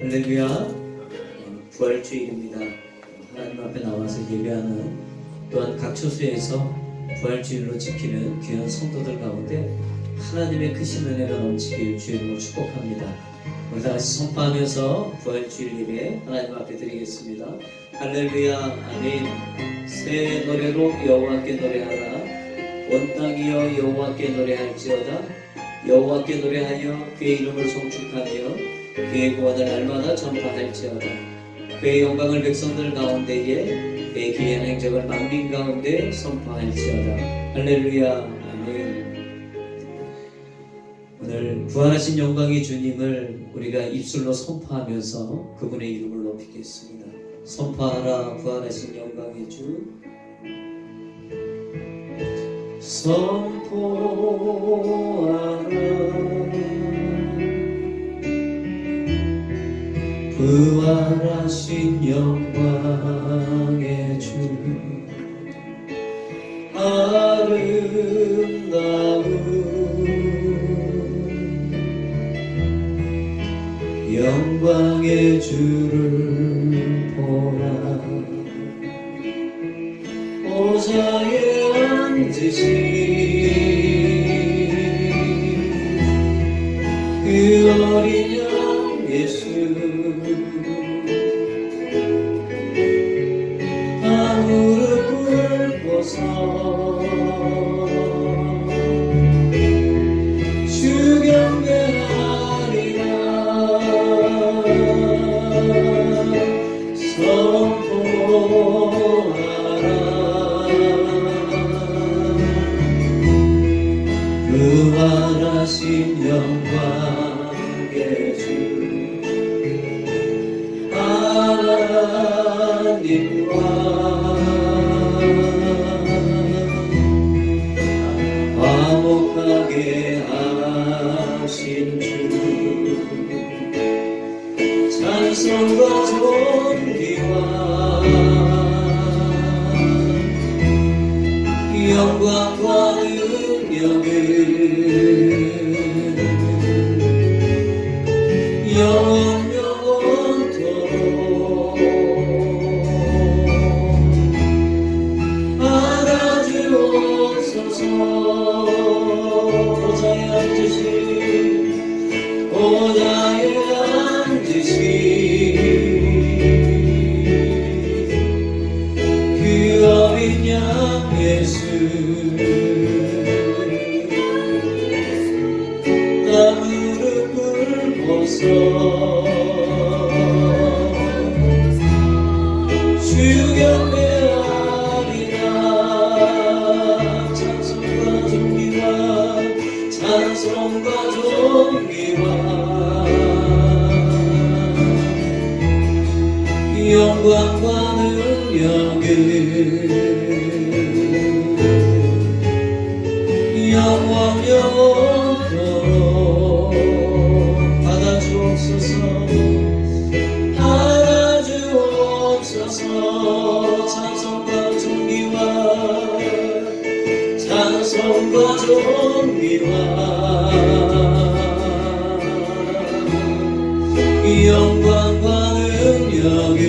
할렐루야. 부활주일입니다. 하나님 앞에 나와서 예배하는, 또한 각 처소에서 부활주일로 지키는 귀한 성도들 가운데 하나님의 크신 은혜가 넘치길 주의 이름으로 축복합니다. 우리 다같이 선포하면서 부활주일 예배 하나님 앞에 드리겠습니다. 할렐루야. 아멘. 새 노래로 여호와께 노래하라. 온 땅이여 여호와께 노래할지어다. 여호와께 노래하여 그의 이름을 송축하며 그의 구원을 날마다 전파할지어다. 그의 영광을 백성들 가운데에, 그의 기이한 행적을 만민 가운데 선포할지어다. 할렐루야. 아멘. 오늘 부활하신 영광의 주님을 우리가 입술로 선포하면서 그분의 이름을 높이겠습니다. 선포하라. 부활하신 영광의 주. 선포하라. 부활하신 영광의 주. 아름다운 영광의 주를 보라. 보좌에 앉으신 그 어린 양 예수. 다 무릎을 꿇고서 주 경배하리라. 선포하라. 부활하신 영광의 주. 하나님과 화목하게 하신 주. 찬송과 존귀와 영광과 능력을 영원토록 받아주옵소서. 보좌에 앉으신 그 어린 양 예수. 다 무릎 꿇고서 주 경배하리라. 찬송과 존귀와 영광과 능력을 영원토록 받아주옵소서. 받아주옵소서. 찬송과 존귀와 영광과 능력을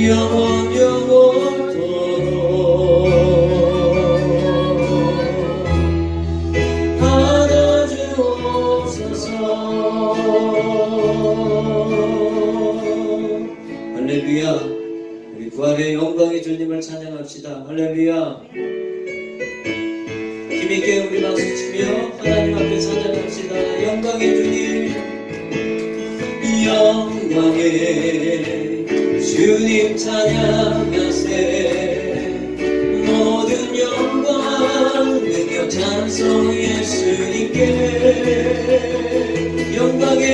영원토록 받아주옵소서. 할렐루야. 우리 부활의 영광의 주님을 찬양합시다. 할렐루야. 힘있게 우리 박수치며 하나님 앞에 찬양합시다. 영광의 주님, 영광의 주님 찬양하세. 모든 영광 능력 찬송 예수님께. 영광의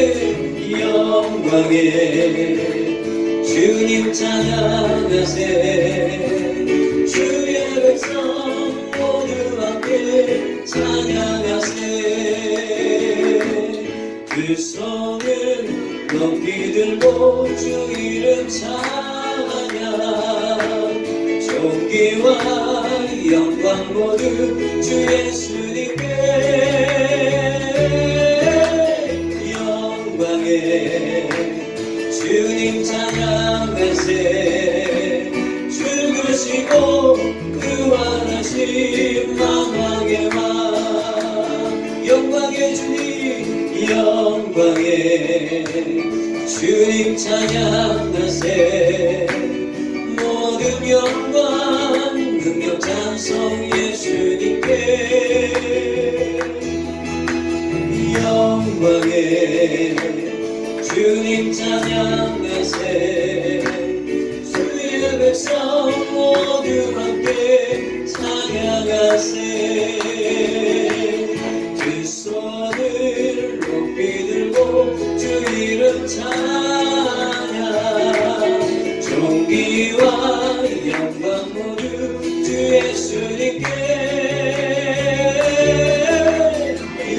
주님 찬양하세. 주의 백성 모두 함께 찬양하세. 그 손을 높이 들고 주 이름 찬양. 존귀와 영광 모두 주 예수님께. 영광의 주님 영광의 주님 찬양하세 모든 영광 능력 찬송 예수님께 영광의 주님 찬양하세 주의 백성 모두 함께 찬양하세 두 손을 높이 들고 주 이름 찬양 존귀와 영광 모두 주 예수님께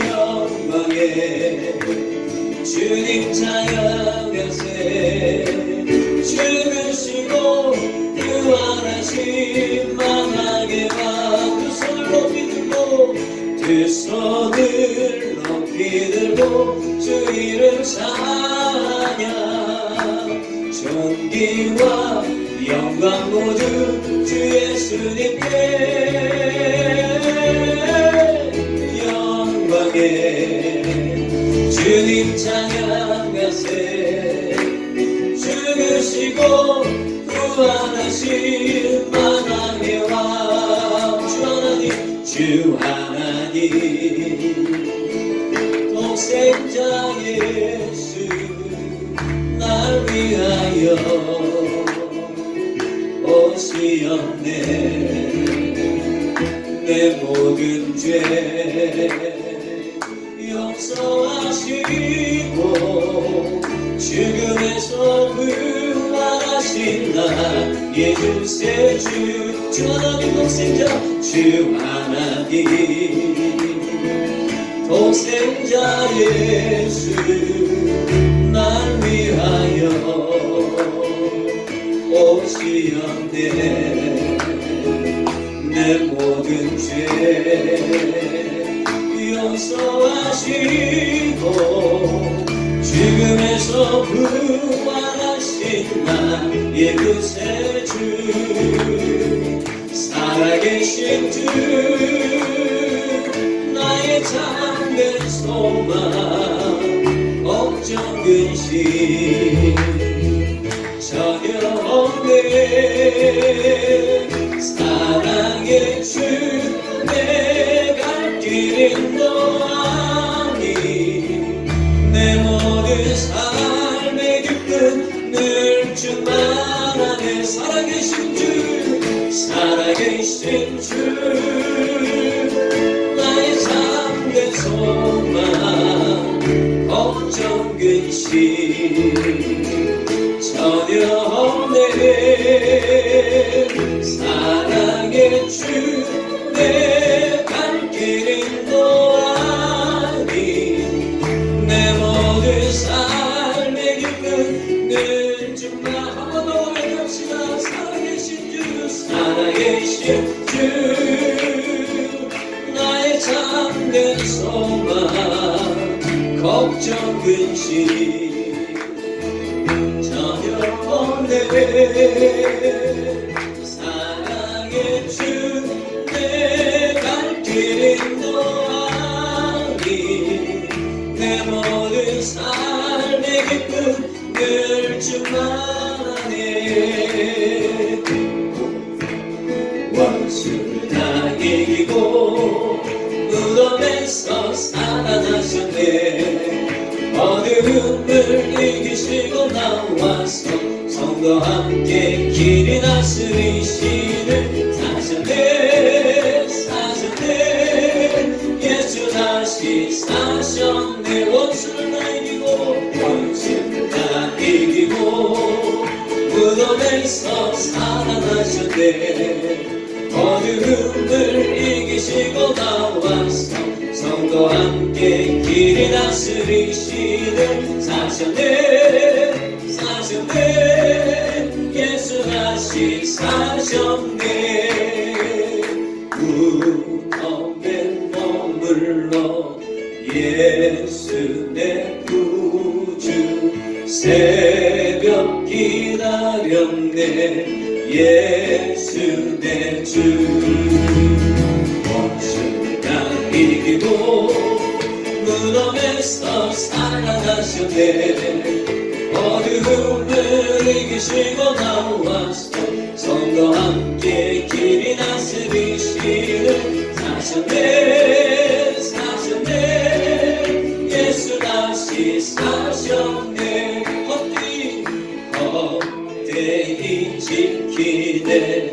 영광의 주님 찬양하세 죽으시고 부활하신 만왕의 왕 두 손을 높이 들고 두 손을 높이 들고 주 이름 찬양 존귀와 영광 모두 주 예수님께 영광의 주님 찬양하세 죽으시고 부활하신 만왕의 왕 주 하나님 독생자 예수 날 위하여 오시었네 내 모든 죄 용서하시고 죽음에서 부활하신 나 예수의 주 하나님 독생자 주 하나님 독생자 예수 날 위하여 오시었네 내 모든 죄 용서하시고 죽음에서 부활하신 나의 구세주 살아계신 주 나의 참된 소망 걱정 근심 전혀 없네 사랑의 주 내 갈 길 인도하니 내 모든 삶의 기쁨 늘 충만하네 살아계신 주 나의 참된 소망 걱정 근심 전혀 없네 사랑의 주 내 갈 길 인도하니 내 모든 삶의 기쁨 늘 충만 한 번 더 외칩시다 살아계신 주 나의 참된 소망 걱정 근심 전혀 없네 사랑의 주 내 갈 길 인도하니 내 모든 삶의 기쁨 늘 충만하네 원수를 다 이기고 무덤에서 살아나셨네 어두움을 이기시고 나와서 성도와 함께 길이 다스리시는 사셨네 예수 다시 사셨네 원수를 다 이기고 무덤에서 살아나셨네 어두움을 이기시고 나와서 성도와 함께 길이 다스리시는 사셨네 예수 다시 사셨네 무덤에 머물러 예수 내 구주 새벽 기다렸네 예수 내 주 원수 다 이기고 무덤에서 살아나셨네. 어둠을 이기시고 나와서 성도와 함께 길이 다스리시는 사셨네. 사셨네. 예수 다시 사셨네. 헛되이 지키네.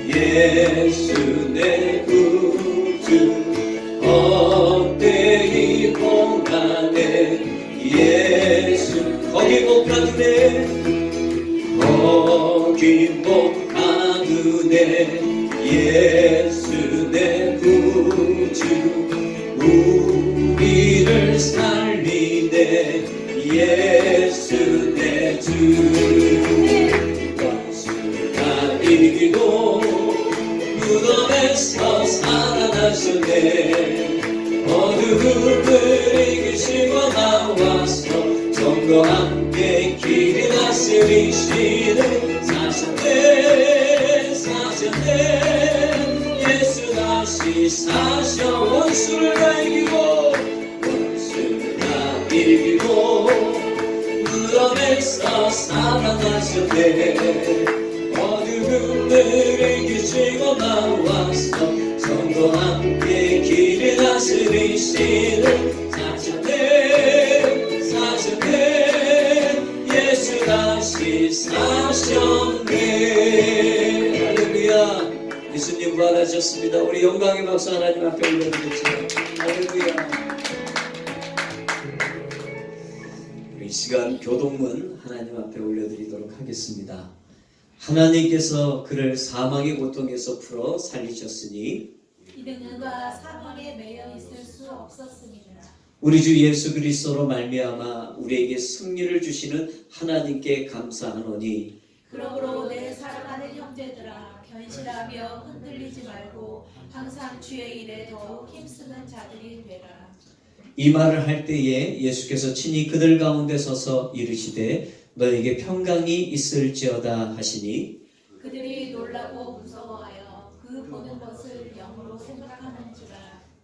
예수 내 구주 헛되이 봉하네. 예수 거기 못 가두네. 거기 못 가두네. 예수 내 구주 우리를 살리네. 예수 내 주 원수가 이기고 무덤에서 살아나셨네. 어둠을 이기시고 나와서 성도와 함께 길이 다스리시는 사셨네. 사셨네. 예수 다시 사셔. 원수를 다 이기고 원수를 다 이기고 무덤에서 살아나셨네. 어둠을 이기시고 나와서 성도와 함께 길을 다스리시는 사셨네. 사셨네. 예수 다시 사셨네. 할렐루야. 예수님 부활하셨습니다. 우리 영광의 박수 하나님 앞에 올려드리죠. 할렐루야. 이 시간 교동문 하나님 앞에 올려드리도록 하겠습니다. 하나님께서 그를 사망의 고통에서 풀어 살리셨으니 이는 그가 사망에 매여 있을 수 없었습니다. 우리 주 예수 그리스도로 말미암아 우리에게 승리를 주시는 하나님께 감사하노니 그러므로 내 사랑하는 형제들아 견실하며 흔들리지 말고 항상 주의 일에 더욱 힘쓰는 자들이 되라. 이 말을 할 때에 예수께서 친히 그들 가운데 서서 이르시되 너에게 평강이 있을지어다 하시니 그들이 놀라고 무서워하여 그 보는 것을 영으로 생각하는지라.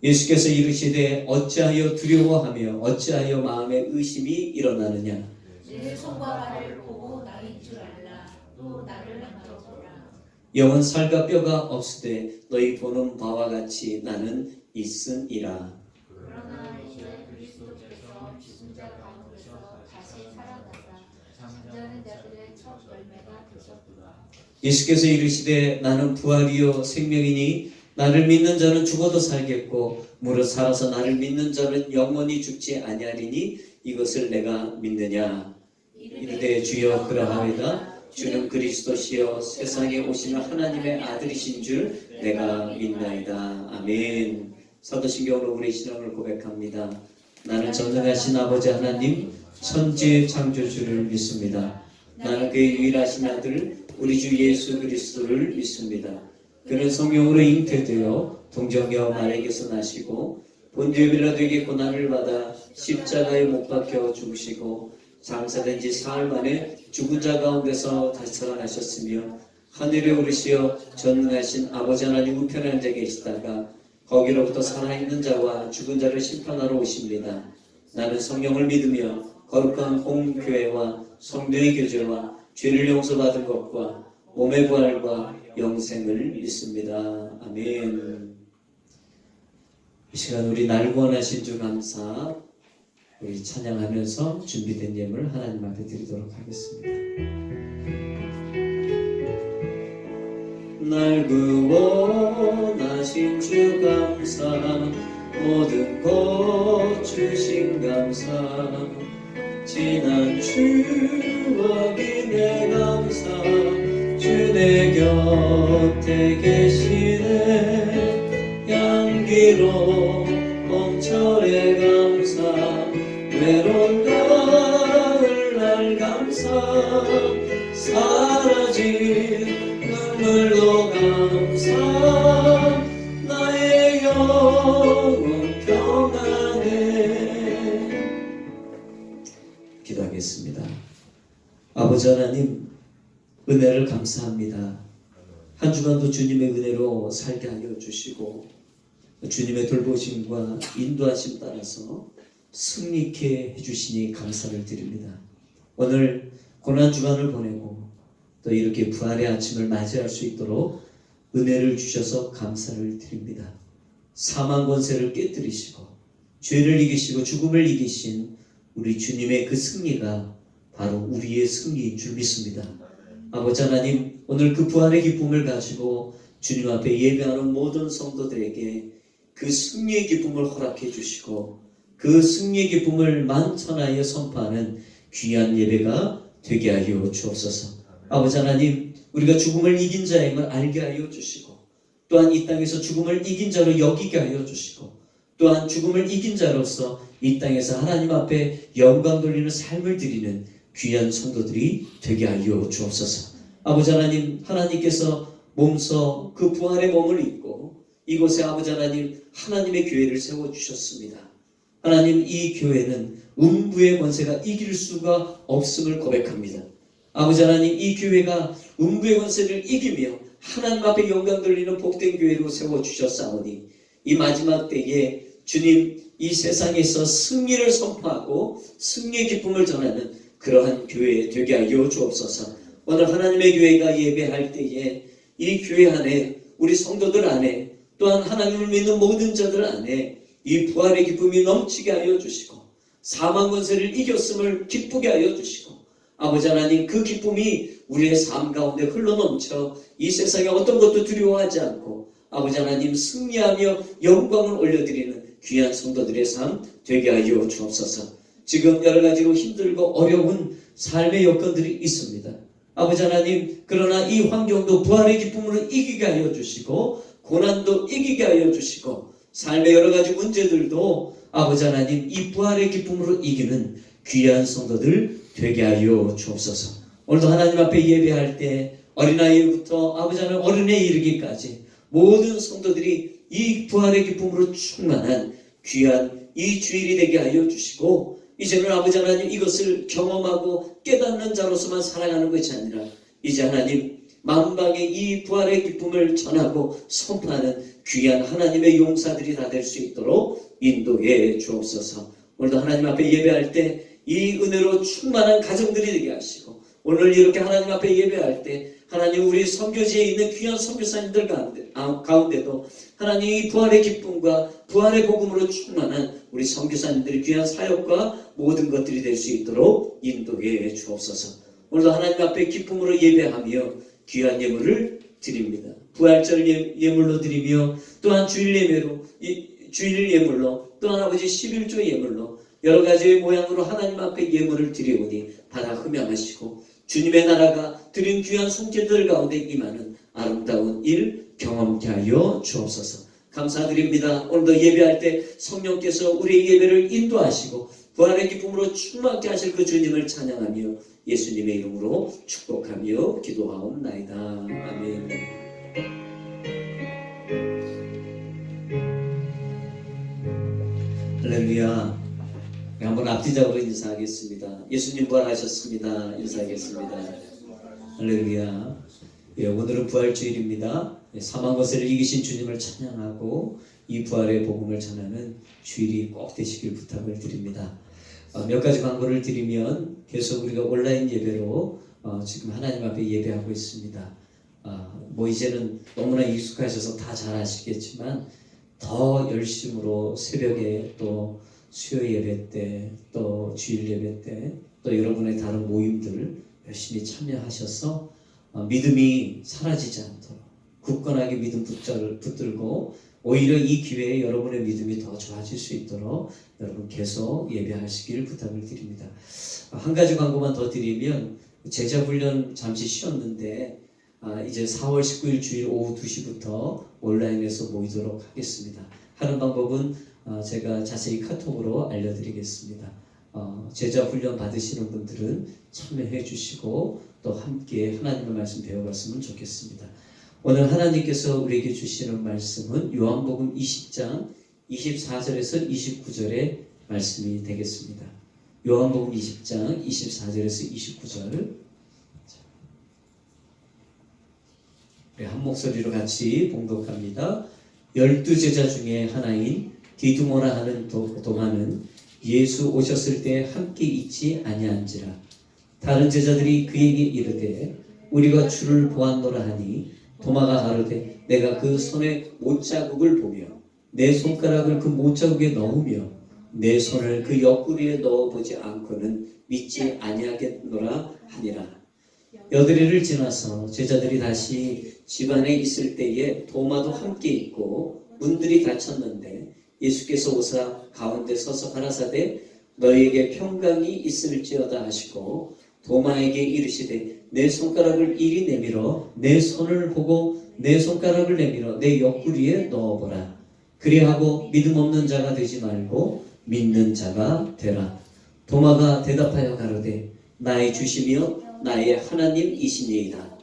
예수께서 이르시되 어찌하여 두려워하며 어찌하여 마음에 의심이 일어나느냐. 내 손과 발을 보고 나인 줄 알라. 또 나를 만져보라. 영은 살과 뼈가 없으되 너희 보는 바와 같이 나는 있으니라. 그러나 이제 그리스도께서 죽은 자 가운데서 다시 살아나사 잠자는 자들의 첫 열매가 되셨구나. 예수께서 이르시되 나는 부활이요 생명이니 나를 믿는 자는 죽어도 살겠고 무릇 살아서 나를 믿는 자는 영원히 죽지 아니하리니 이것을 내가 믿느냐. 이르되 주여 그러하이다. 주는 그리스도시여 세상에 오시는 하나님의 아들이신 줄 내가 믿나이다. 아멘. 사도신경으로 우리 신앙을 고백합니다. 나는 전능하신 아버지 하나님 천지의 창조주를 믿습니다. 나는 그의 유일하신 아들 우리 주 예수 그리스도를 믿습니다. 그는 성령으로 잉태되어 동정녀 마리아에게서 나시고 본디오 빌라도에게 고난을 받아 십자가에 못 박혀 죽으시고 장사된 지 사흘 만에 죽은 자 가운데서 다시 살아나셨으며 하늘에 오르시어 전능하신 아버지 하나님 우편에 앉아 계시다가 거기로부터 살아있는 자와 죽은 자를 심판하러 오십니다. 나는 성령을 믿으며 거룩한 공교회와 성도의 교제와 죄를 용서받은 것과 몸의 부활과 영생을 믿습니다. 아멘. 이 시간 우리 날 구원하신 주 감사 우리 찬양하면서 준비된 예물 하나님 앞에 드리도록 하겠습니다. 날 구원하신 주 감사 모든 것 주신 감사 지난 추억이 내 감사 주 내 곁에 계시네 향기로 봄철의 감사 외로운 가을날 감사 사라진 눈물도 감사 나의 영혼 평안해. 기도하겠습니다. 아버지 하나님 은혜를 감사합니다. 한 주간도 주님의 은혜로 살게 하여 주시고 주님의 돌보심과 인도하심 따라서 승리케 해주시니 감사를 드립니다. 오늘 고난 주간을 보내고 또 이렇게 부활의 아침을 맞이할 수 있도록 은혜를 주셔서 감사를 드립니다. 사망 권세를 깨뜨리시고 죄를 이기시고 죽음을 이기신 우리 주님의 그 승리가 바로 우리의 승리인 줄 믿습니다. 아버지 하나님, 오늘 그 부활의 기쁨을 가지고 주님 앞에 예배하는 모든 성도들에게 그 승리의 기쁨을 허락해 주시고 그 승리의 기쁨을 만천하에 선포하는 귀한 예배가 되게 하여 주옵소서. 아버지 하나님, 우리가 죽음을 이긴 자임을 알게 하여 주시고 또한 이 땅에서 죽음을 이긴 자로 여기게 하여 주시고 또한 죽음을 이긴 자로서 이 땅에서 하나님 앞에 영광 돌리는 삶을 드리는 귀한 성도들이 되게 하여 주옵소서. 아버지 하나님, 하나님께서 몸소 그 부활의 몸을 입고 이곳에 아버지 하나님 하나님의 교회를 세워주셨습니다. 하나님, 이 교회는 음부의 권세가 이길 수가 없음을 고백합니다. 아버지 하나님, 이 교회가 음부의 권세를 이기며 하나님 앞에 영광 돌리는 복된 교회로 세워주셨사오니 이 마지막 때에 주님, 이 세상에서 승리를 선포하고 승리의 기쁨을 전하는 그러한 교회 되게 하여 주옵소서. 오늘 하나님의 교회가 예배할 때에 이 교회 안에 우리 성도들 안에 또한 하나님을 믿는 모든 자들 안에 이 부활의 기쁨이 넘치게 하여 주시고 사망 권세를 이겼음을 기쁘게 하여 주시고 아버지 하나님, 그 기쁨이 우리의 삶 가운데 흘러넘쳐 이 세상에 어떤 것도 두려워하지 않고 아버지 하나님 승리하며 영광을 올려드리는 귀한 성도들의 삶 되게 하여 주옵소서. 지금 여러 가지로 힘들고 어려운 삶의 여건들이 있습니다. 아버지 하나님, 그러나 이 환경도 부활의 기쁨으로 이기게 하여 주시고 고난도 이기게 하여 주시고 삶의 여러 가지 문제들도 아버지 하나님 이 부활의 기쁨으로 이기는 귀한 성도들 되게 하여 주옵소서. 오늘도 하나님 앞에 예배할 때 어린아이부터 아버지 하나님 어른에 이르기까지 모든 성도들이 이 부활의 기쁨으로 충만한 귀한 이 주일이 되게 하여 주시고 이제는 아버지 하나님 이것을 경험하고 깨닫는 자로서만 살아가는 것이 아니라 이제 하나님 만방에 이 부활의 기쁨을 전하고 선포하는 귀한 하나님의 용사들이 다 될 수 있도록 인도해 주옵소서. 오늘도 하나님 앞에 예배할 때 이 은혜로 충만한 가정들이 되게 하시고 오늘 이렇게 하나님 앞에 예배할 때 하나님 우리 선교지에 있는 귀한 선교사님들 가운데도 하나님 이 부활의 기쁨과 부활의 복음으로 충만한 우리 선교사님들의 귀한 사역과 모든 것들이 될 수 있도록 인도해 주옵소서. 오늘도 하나님 앞에 기쁨으로 예배하며 귀한 예물을 드립니다. 부활절 예물로 드리며 또한 주일 예물로 또한 아버지 11조 예물로 여러 가지의 모양으로 하나님 앞에 예물을 드리오니 받아 흠양하시고 주님의 나라가 드린 귀한 손길들 가운데 임하는 아름다운 일 경험케 하여 주옵소서. 감사드립니다. 오늘도 예배할 때 성령께서 우리의 예배를 인도하시고 부활의 기쁨으로 충만케 하실 그 주님을 찬양하며 예수님의 이름으로 축복하며 기도하옵나이다. 아멘. 할렐루야. 한번 앞뒤적으로 인사하겠습니다. 예수님 부활하셨습니다. 인사하겠습니다. 할렐루야. 예, 오늘은 부활주일입니다. 사망 권세를 이기신 주님을 찬양하고 이 부활의 복음을 전하는 주일이 꼭 되시길 부탁을 드립니다. 몇 가지 광고를 드리면 계속 우리가 온라인 예배로 지금 하나님 앞에 예배하고 있습니다. 뭐 이제는 너무나 익숙하셔서 다 잘 아시겠지만 더 열심으로 새벽에 또 수요 예배 때 또 주일 예배 때 또 여러분의 다른 모임들 열심히 참여하셔서 믿음이 사라지지 않도록 굳건하게 믿음 붙들고 오히려 이 기회에 여러분의 믿음이 더 좋아질 수 있도록 여러분 계속 예배하시길 부탁을 드립니다. 한 가지 광고만 더 드리면 제자훈련 잠시 쉬었는데 이제 4월 19일 주일 오후 2시부터 온라인에서 모이도록 하겠습니다. 하는 방법은 제가 자세히 카톡으로 알려드리겠습니다. 제자훈련 받으시는 분들은 참여해 주시고 또 함께 하나님의 말씀 배워갔으면 좋겠습니다. 오늘 하나님께서 우리에게 주시는 말씀은 요한복음 20장 24절에서 29절의 말씀이 되겠습니다. 요한복음 20장 24절에서 29절 한 목소리로 같이 봉독합니다. 12제자 중에 하나인 디두모라 하는 도마는 예수 오셨을 때 함께 있지 아니한지라. 다른 제자들이 그에게 이르되 우리가 주를 보았노라 하니 도마가 가로되 내가 그 손에 못자국을 보며 내 손가락을 그 못자국에 넣으며 내 손을 그 옆구리에 넣어보지 않고는 믿지 아니하겠노라 하니라. 여드레를 지나서 제자들이 다시 집안에 있을 때에 도마도 함께 있고 문들이 닫혔는데 예수께서 오사 가운데 서서 가라사대 너희에게 평강이 있을지어다 하시고 도마에게 이르시되 내 손가락을 이리 내밀어 내 손을 보고 내 손가락을 내밀어 내 옆구리에 넣어보라. 그리하고 믿음 없는 자가 되지 말고 믿는 자가 되라. 도마가 대답하여 가로되 나의 주시며 나의 하나님이시니이다.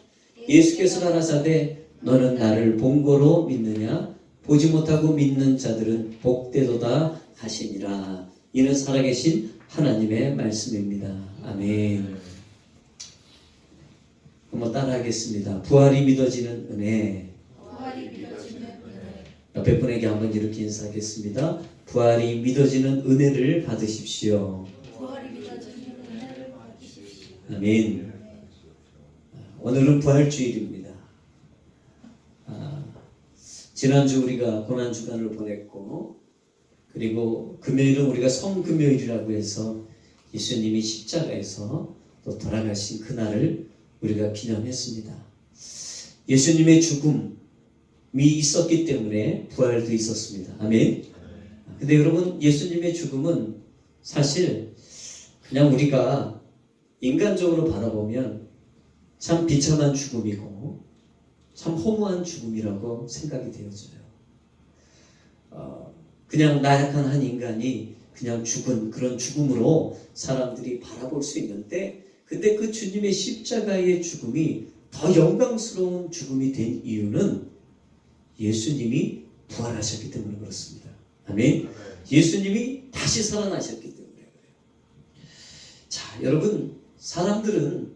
예수께서 가라사대 너는 나를 본고로 믿느냐? 보지 못하고 믿는 자들은 복되도다 하시니라. 이는 살아계신 하나님의 말씀입니다. 아멘. 한번 따라하겠습니다. 부활이 믿어지는 은혜. 부활이 믿어지는 은혜. 옆에 분에게 한번 이렇게 인사하겠습니다. 부활이 믿어지는 은혜를 받으십시오. 부활이 믿어지는 은혜를 받으십시오. 아멘. 오늘은 부활주일입니다. 지난주 우리가 고난주간을 보냈고, 그리고 금요일은 우리가 성금요일이라고 해서 예수님이 십자가에서 또 돌아가신 그날을 우리가 기념했습니다. 예수님의 죽음이 있었기 때문에 부활도 있었습니다. 아멘. 근데 여러분, 예수님의 죽음은 사실 그냥 우리가 인간적으로 바라보면 참 비참한 죽음이고 참 허무한 죽음이라고 생각이 되어져요. 그냥 나약한 한 인간이 그냥 죽은 그런 죽음으로 사람들이 바라볼 수 있는데, 근데 그 주님의 십자가의 죽음이 더 영광스러운 죽음이 된 이유는 예수님이 부활하셨기 때문에 그렇습니다. 아멘. 예수님이 다시 살아나셨기 때문에 그래요. 자, 여러분, 사람들은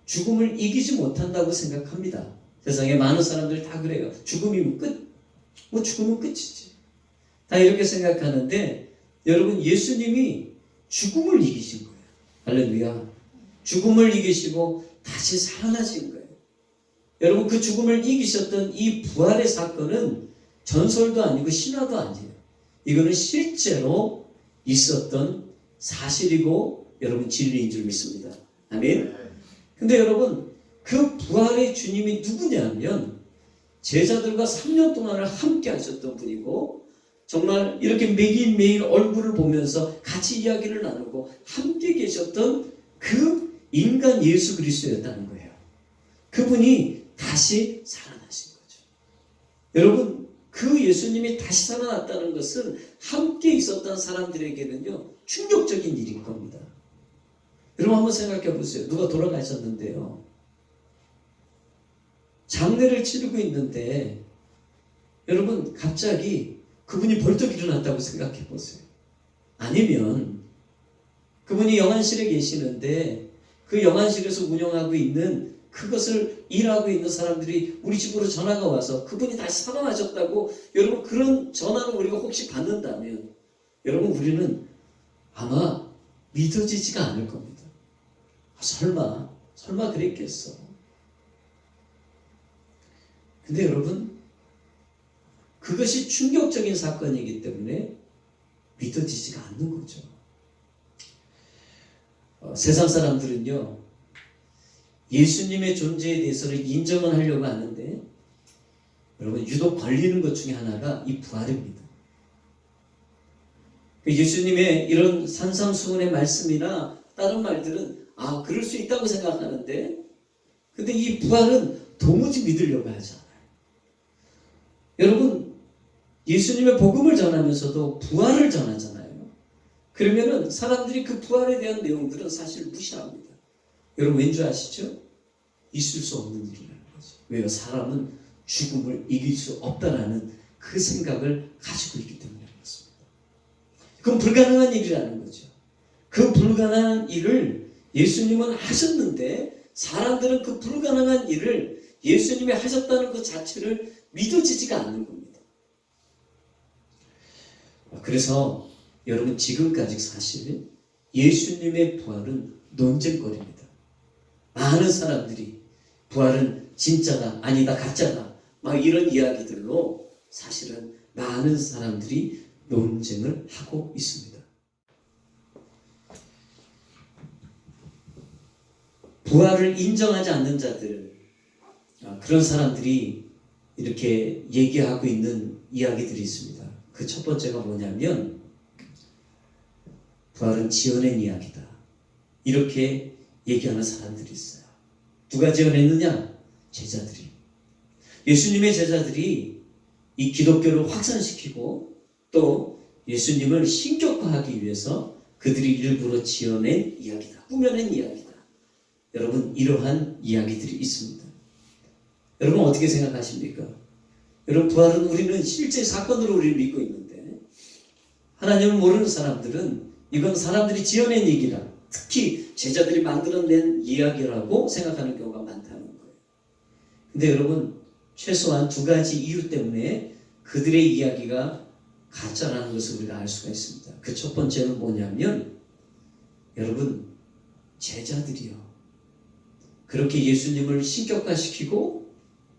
죽음을 이기지 못한다고 생각합니다. 세상에 많은 사람들 다 그래요. 죽음이면 끝. 뭐 죽으면 끝이지. 다 이렇게 생각하는데, 여러분, 예수님이 죽음을 이기신 거예요. 할렐루야. 죽음을 이기시고 다시 살아나신 거예요. 여러분, 그 죽음을 이기셨던 이 부활의 사건은 전설도 아니고 신화도 아니에요. 이거는 실제로 있었던 사실이고 여러분 진리인 줄 믿습니다. 아멘. 근데 여러분, 그 부활의 주님이 누구냐면 제자들과 3년 동안을 함께 하셨던 분이고, 정말 이렇게 매일매일 얼굴을 보면서 같이 이야기를 나누고 함께 계셨던 그 인간 예수 그리스도였다는 거예요. 그분이 다시 살아나신 거죠. 여러분, 그 예수님이 다시 살아났다는 것은 함께 있었던 사람들에게는요 충격적인 일일 겁니다. 여러분, 한번 생각해 보세요. 누가 돌아가셨는데요, 장례를 치르고 있는데 여러분 갑자기 그분이 벌떡 일어났다고 생각해 보세요. 아니면 그분이 영안실에 계시는데 그 영안실에서 운영하고 있는 그것을 일하고 있는 사람들이 우리 집으로 전화가 와서 그분이 다시 살아나셨다고, 여러분 그런 전화를 우리가 혹시 받는다면 여러분 우리는 아마 믿어지지가 않을 겁니다. 설마 그랬겠어. 근데 여러분, 그것이 충격적인 사건이기 때문에 믿어지지가 않는 거죠. 세상 사람들은요 예수님의 존재에 대해서는 인정은 하려고 하는데 여러분 유독 걸리는 것 중에 하나가 이 부활입니다. 예수님의 이런 산상수훈의 말씀이나 다른 말들은 그럴 수 있다고 생각하는데, 근데 이 부활은 도무지 믿으려고 하지 않아요. 여러분, 예수님의 복음을 전하면서도 부활을 전하잖아요. 그러면은 사람들이 그 부활에 대한 내용들은 사실 무시합니다. 여러분 왠 줄 아시죠? 있을 수 없는 일이라는 거죠. 왜요? 사람은 죽음을 이길 수 없다라는 그 생각을 가지고 있기 때문에 그렇습니다. 그건 불가능한 일이라는 거죠. 그 불가능한 일을 예수님은 하셨는데 사람들은 그 불가능한 일을 예수님이 하셨다는 것 자체를 믿어지지가 않는 겁니다. 그래서 여러분 지금까지 사실 예수님의 부활은 논쟁거리입니다. 많은 사람들이 부활은 진짜다, 아니다, 가짜다 막 이런 이야기들로 사실은 많은 사람들이 논쟁을 하고 있습니다. 부활을 인정하지 않는 자들, 그런 사람들이 이렇게 얘기하고 있는 이야기들이 있습니다. 그 첫 번째가 뭐냐면 부활은 지어낸 이야기다, 이렇게 얘기하는 사람들이 있어요. 누가 지어냈느냐? 제자들이. 예수님의 제자들이 이 기독교를 확산시키고 또 예수님을 신격화하기 위해서 그들이 일부러 지어낸 이야기다, 꾸며낸 이야기다. 여러분, 이러한 이야기들이 있습니다. 여러분 어떻게 생각하십니까? 여러분, 부활은 우리는 실제 사건으로 우리를 믿고 있는데 하나님을 모르는 사람들은 이건 사람들이 지어낸 얘기라, 특히 제자들이 만들어낸 이야기라고 생각하는 경우가 많다는 거예요. 근데 여러분, 최소한 두 가지 이유 때문에 그들의 이야기가 가짜라는 것을 우리가 알 수가 있습니다. 그 첫 번째는 뭐냐면 여러분, 제자들이요, 그렇게 예수님을 신격화시키고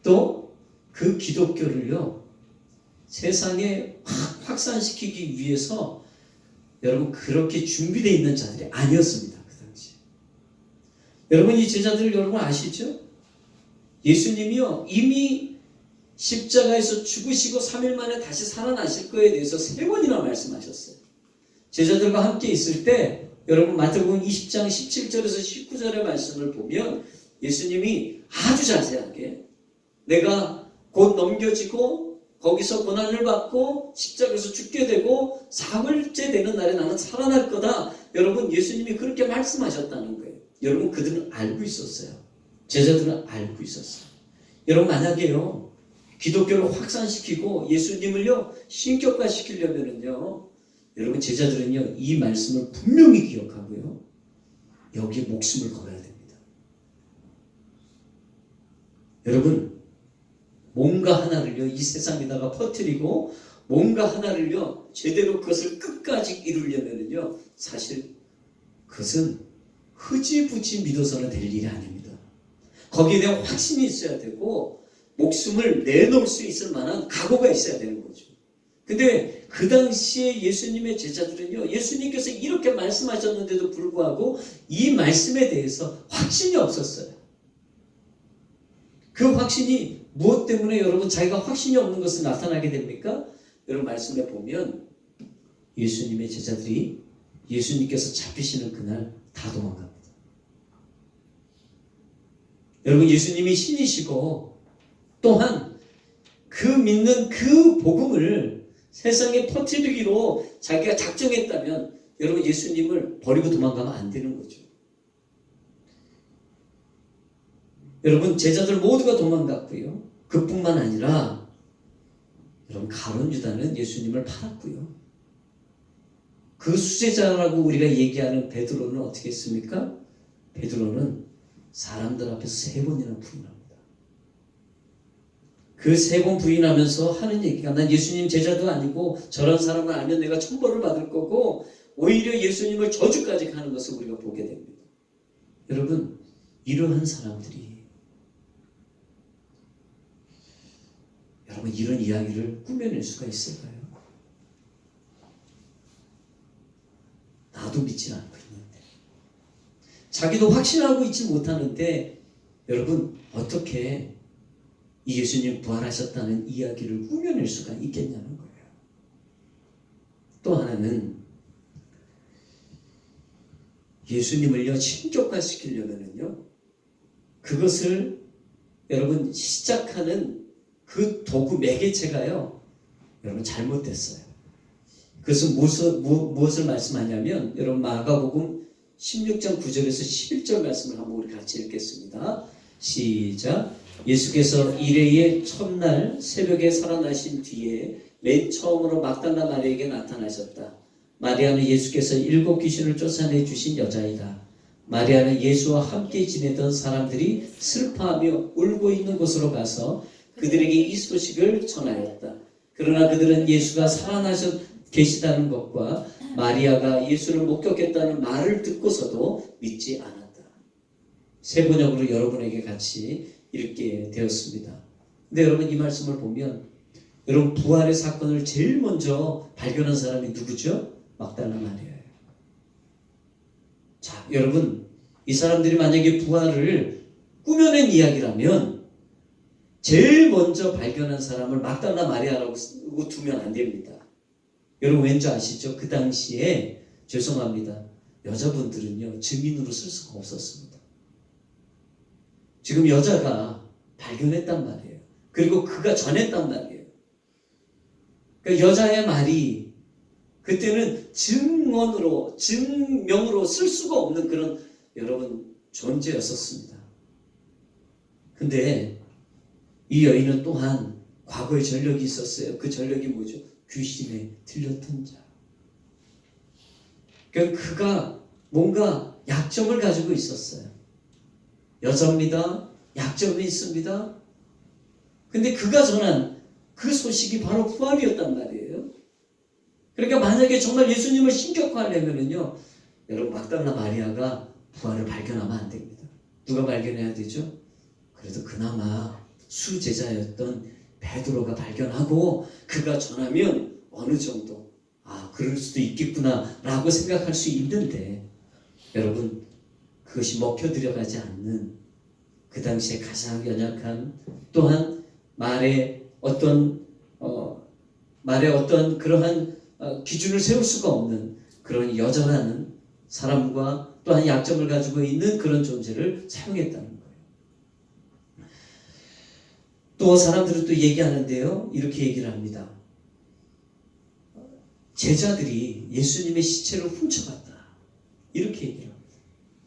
또 그 기독교를요 세상에 확산시키기 위해서 여러분 그렇게 준비되어 있는 자들이 아니었습니다. 그 당시. 여러분, 이 제자들 여러분 아시죠? 예수님이요 이미 십자가에서 죽으시고 3일 만에 다시 살아나실 거에 대해서 3번이나 말씀하셨어요. 제자들과 함께 있을 때 여러분 마태복음 20장 17절에서 19절의 말씀을 보면 예수님이 아주 자세하게 내가 곧 넘겨지고 거기서 고난을 받고 십자가에서 죽게 되고 사흘째 되는 날에 나는 살아날 거다. 여러분, 예수님이 그렇게 말씀하셨다는 거예요. 여러분, 그들은 알고 있었어요. 제자들은 알고 있었어요. 여러분, 만약에요 기독교를 확산시키고 예수님을요 신격화시키려면은요 여러분, 제자들은요 이 말씀을 분명히 기억하고요 여기에 목숨을 걸어야 됩니다. 여러분, 뭔가 하나를요 이 세상에다가 퍼뜨리고 뭔가 하나를요 제대로 그것을 끝까지 이루려면은요 사실 그것은 흐지부지 믿어서는 될 일이 아닙니다. 거기에 대한 확신이 있어야 되고 목숨을 내놓을 수 있을 만한 각오가 있어야 되는 거죠. 근데 그 당시에 예수님의 제자들은요 예수님께서 이렇게 말씀하셨는데도 불구하고 이 말씀에 대해서 확신이 없었어요. 그 확신이 무엇 때문에 여러분 자기가 확신이 없는 것을 나타나게 됩니까? 여러분, 말씀에 보면 예수님의 제자들이 예수님께서 잡히시는 그날 다 도망갑니다. 여러분, 예수님이 신이시고 또한 그 믿는 그 복음을 세상에 퍼뜨리기로 자기가 작정했다면 여러분, 예수님을 버리고 도망가면 안 되는 거죠. 여러분, 제자들 모두가 도망갔고요. 그뿐만 아니라 여러분, 가룟 유다는 예수님을 팔았고요. 그 수제자라고 우리가 얘기하는 베드로는 어떻게 했습니까? 베드로는 사람들 앞에서 3번이나 부인합니다. 그 3번 부인하면서 하는 얘기가 난 예수님 제자도 아니고 저런 사람을 알면 내가 천벌을 받을 거고 오히려 예수님을 저주까지 하는 것을 우리가 보게 됩니다. 여러분, 이러한 사람들이 여러분 이런 이야기를 꾸며낼 수가 있을까요? 나도 믿지 않고 있는데 자기도 확신하고 있지 못하는데 여러분 어떻게 이 예수님 부활하셨다는 이야기를 꾸며낼 수가 있겠냐는 거예요. 또 하나는 예수님을요 신격화시키려면은요 그것을 여러분 시작하는 그 도구 매개체가요 여러분 잘못됐어요. 그것은 무엇을 말씀하냐면 여러분 마가복음 16장 9절에서 11절 말씀을 한번 우리 같이 읽겠습니다. 시작. 예수께서 이레의 첫날 새벽에 살아나신 뒤에 맨 처음으로 막달라 마리아에게 나타나셨다. 마리아는 예수께서 7 귀신을 쫓아내 주신 여자이다. 마리아는 예수와 함께 지내던 사람들이 슬퍼하며 울고 있는 곳으로 가서 그들에게 이 소식을 전하였다. 그러나 그들은 예수가 살아나셨기 계시다는 것과 마리아가 예수를 목격했다는 말을 듣고서도 믿지 않았다. 세 번역으로 여러분에게 같이 읽게 되었습니다. 근데 여러분 이 말씀을 보면 여러분 부활의 사건을 제일 먼저 발견한 사람이 누구죠? 막달라 마리아예요. 자, 여러분 이 사람들이 만약에 부활을 꾸며낸 이야기라면 제일 먼저 발견한 사람을 막달라 마리아라고 두면 안 됩니다. 여러분 왠지 아시죠? 그 당시에 죄송합니다. 여자분들은요 증인으로 쓸 수가 없었습니다. 지금 여자가 발견했단 말이에요. 그리고 그가 전했단 말이에요. 그러니까 여자의 말이 그때는 증언으로 증명으로 쓸 수가 없는 그런 여러분 존재였었습니다. 근데 이 여인은 또한 과거의 전력이 있었어요. 그 전력이 뭐죠? 귀신에 들렸던 자. 그러니까 그가 뭔가 약점을 가지고 있었어요. 여자입니다. 약점이 있습니다. 근데 그가 전한 그 소식이 바로 부활이었단 말이에요. 그러니까 만약에 정말 예수님을 신격화하려면요, 여러분 막달라 마리아가 부활을 발견하면 안 됩니다. 누가 발견해야 되죠? 그래도 그나마 수제자였던 베드로가 발견하고 그가 전하면 어느 정도 그럴 수도 있겠구나 라고 생각할 수 있는데 여러분 그것이 먹혀 들어가지 않는 그 당시에 가장 연약한 또한 말에 어떤 그러한 기준을 세울 수가 없는 그런 여전한 사람과 또한 약점을 가지고 있는 그런 존재를 사용했다는 거예요. 또 사람들은 또 얘기하는데요. 이렇게 얘기를 합니다. 제자들이 예수님의 시체를 훔쳐갔다. 이렇게 얘기를 합니다.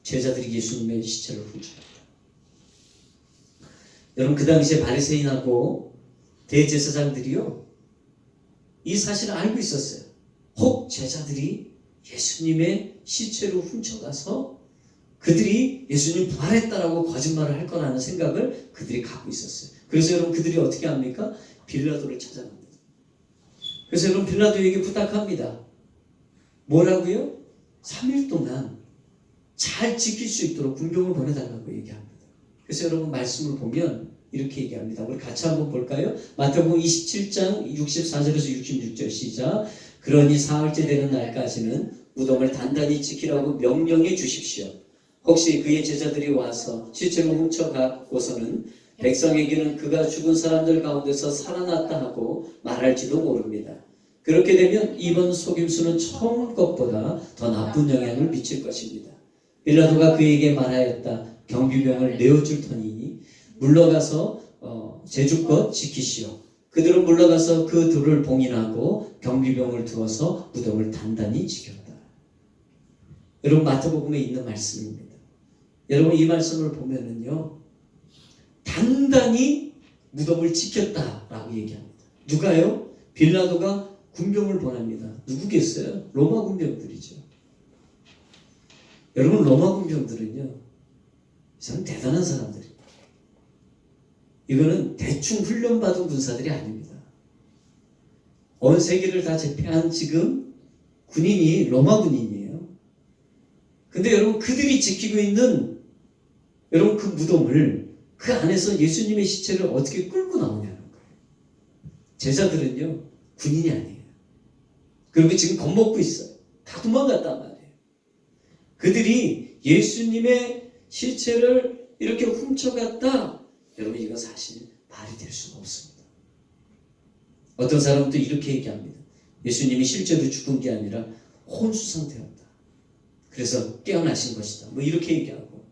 제자들이 예수님의 시체를 훔쳐갔다. 여러분 그 당시에 바리새인하고 대제사장들이요. 이 사실을 알고 있었어요. 혹 제자들이 예수님의 시체를 훔쳐가서 그들이 예수님 부활했다라고 거짓말을 할 거라는 생각을 그들이 갖고 있었어요. 그래서 여러분 그들이 어떻게 합니까? 빌라도를 찾아갑니다. 그래서 여러분 빌라도에게 부탁합니다. 뭐라고요? 3일 동안 잘 지킬 수 있도록 군병을 보내달라고 얘기합니다. 그래서 여러분 말씀을 보면 이렇게 얘기합니다. 우리 같이 한번 볼까요? 마태복음 27장 64절에서 66절 시작. 그러니 사흘째 되는 날까지는 무덤을 단단히 지키라고 명령해 주십시오. 혹시 그의 제자들이 와서 시체를 훔쳐가고서는 백성에게는 그가 죽은 사람들 가운데서 살아났다 하고 말할지도 모릅니다. 그렇게 되면 이번 속임수는 처음 것보다 더 나쁜 영향을 미칠 것입니다. 빌라도가 그에게 말하였다. 경비병을 내어줄 터니 물러가서 제주껏 지키시오. 그들은 물러가서 그 둘을 봉인하고 경비병을 두어서 무덤을 단단히 지켰다. 여러분 마태복음에 있는 말씀입니다. 여러분 이 말씀을 보면은요 단단히 무덤을 지켰다라고 얘기합니다. 누가요? 빌라도가 군병을 보냅니다. 누구겠어요? 로마 군병들이죠. 여러분 로마 군병들은요 이 사람 대단한 사람들입니다. 이거는 대충 훈련받은 군사들이 아닙니다. 온 세계를 다 제패한 지금 군인이 로마 군인이에요. 근데 여러분 그들이 지키고 있는 여러분 그 무덤을 그 안에서 예수님의 시체를 어떻게 끌고 나오냐는 거예요. 제자들은요 군인이 아니에요. 그리고 지금 겁먹고 있어요. 다 도망갔단 말이에요. 그들이 예수님의 시체를 이렇게 훔쳐갔다. 여러분 이건 사실 말이 될 수가 없습니다. 어떤 사람도 이렇게 얘기합니다. 예수님이 실제로 죽은 게 아니라 혼수 상태였다. 그래서 깨어나신 것이다. 뭐 이렇게 얘기하고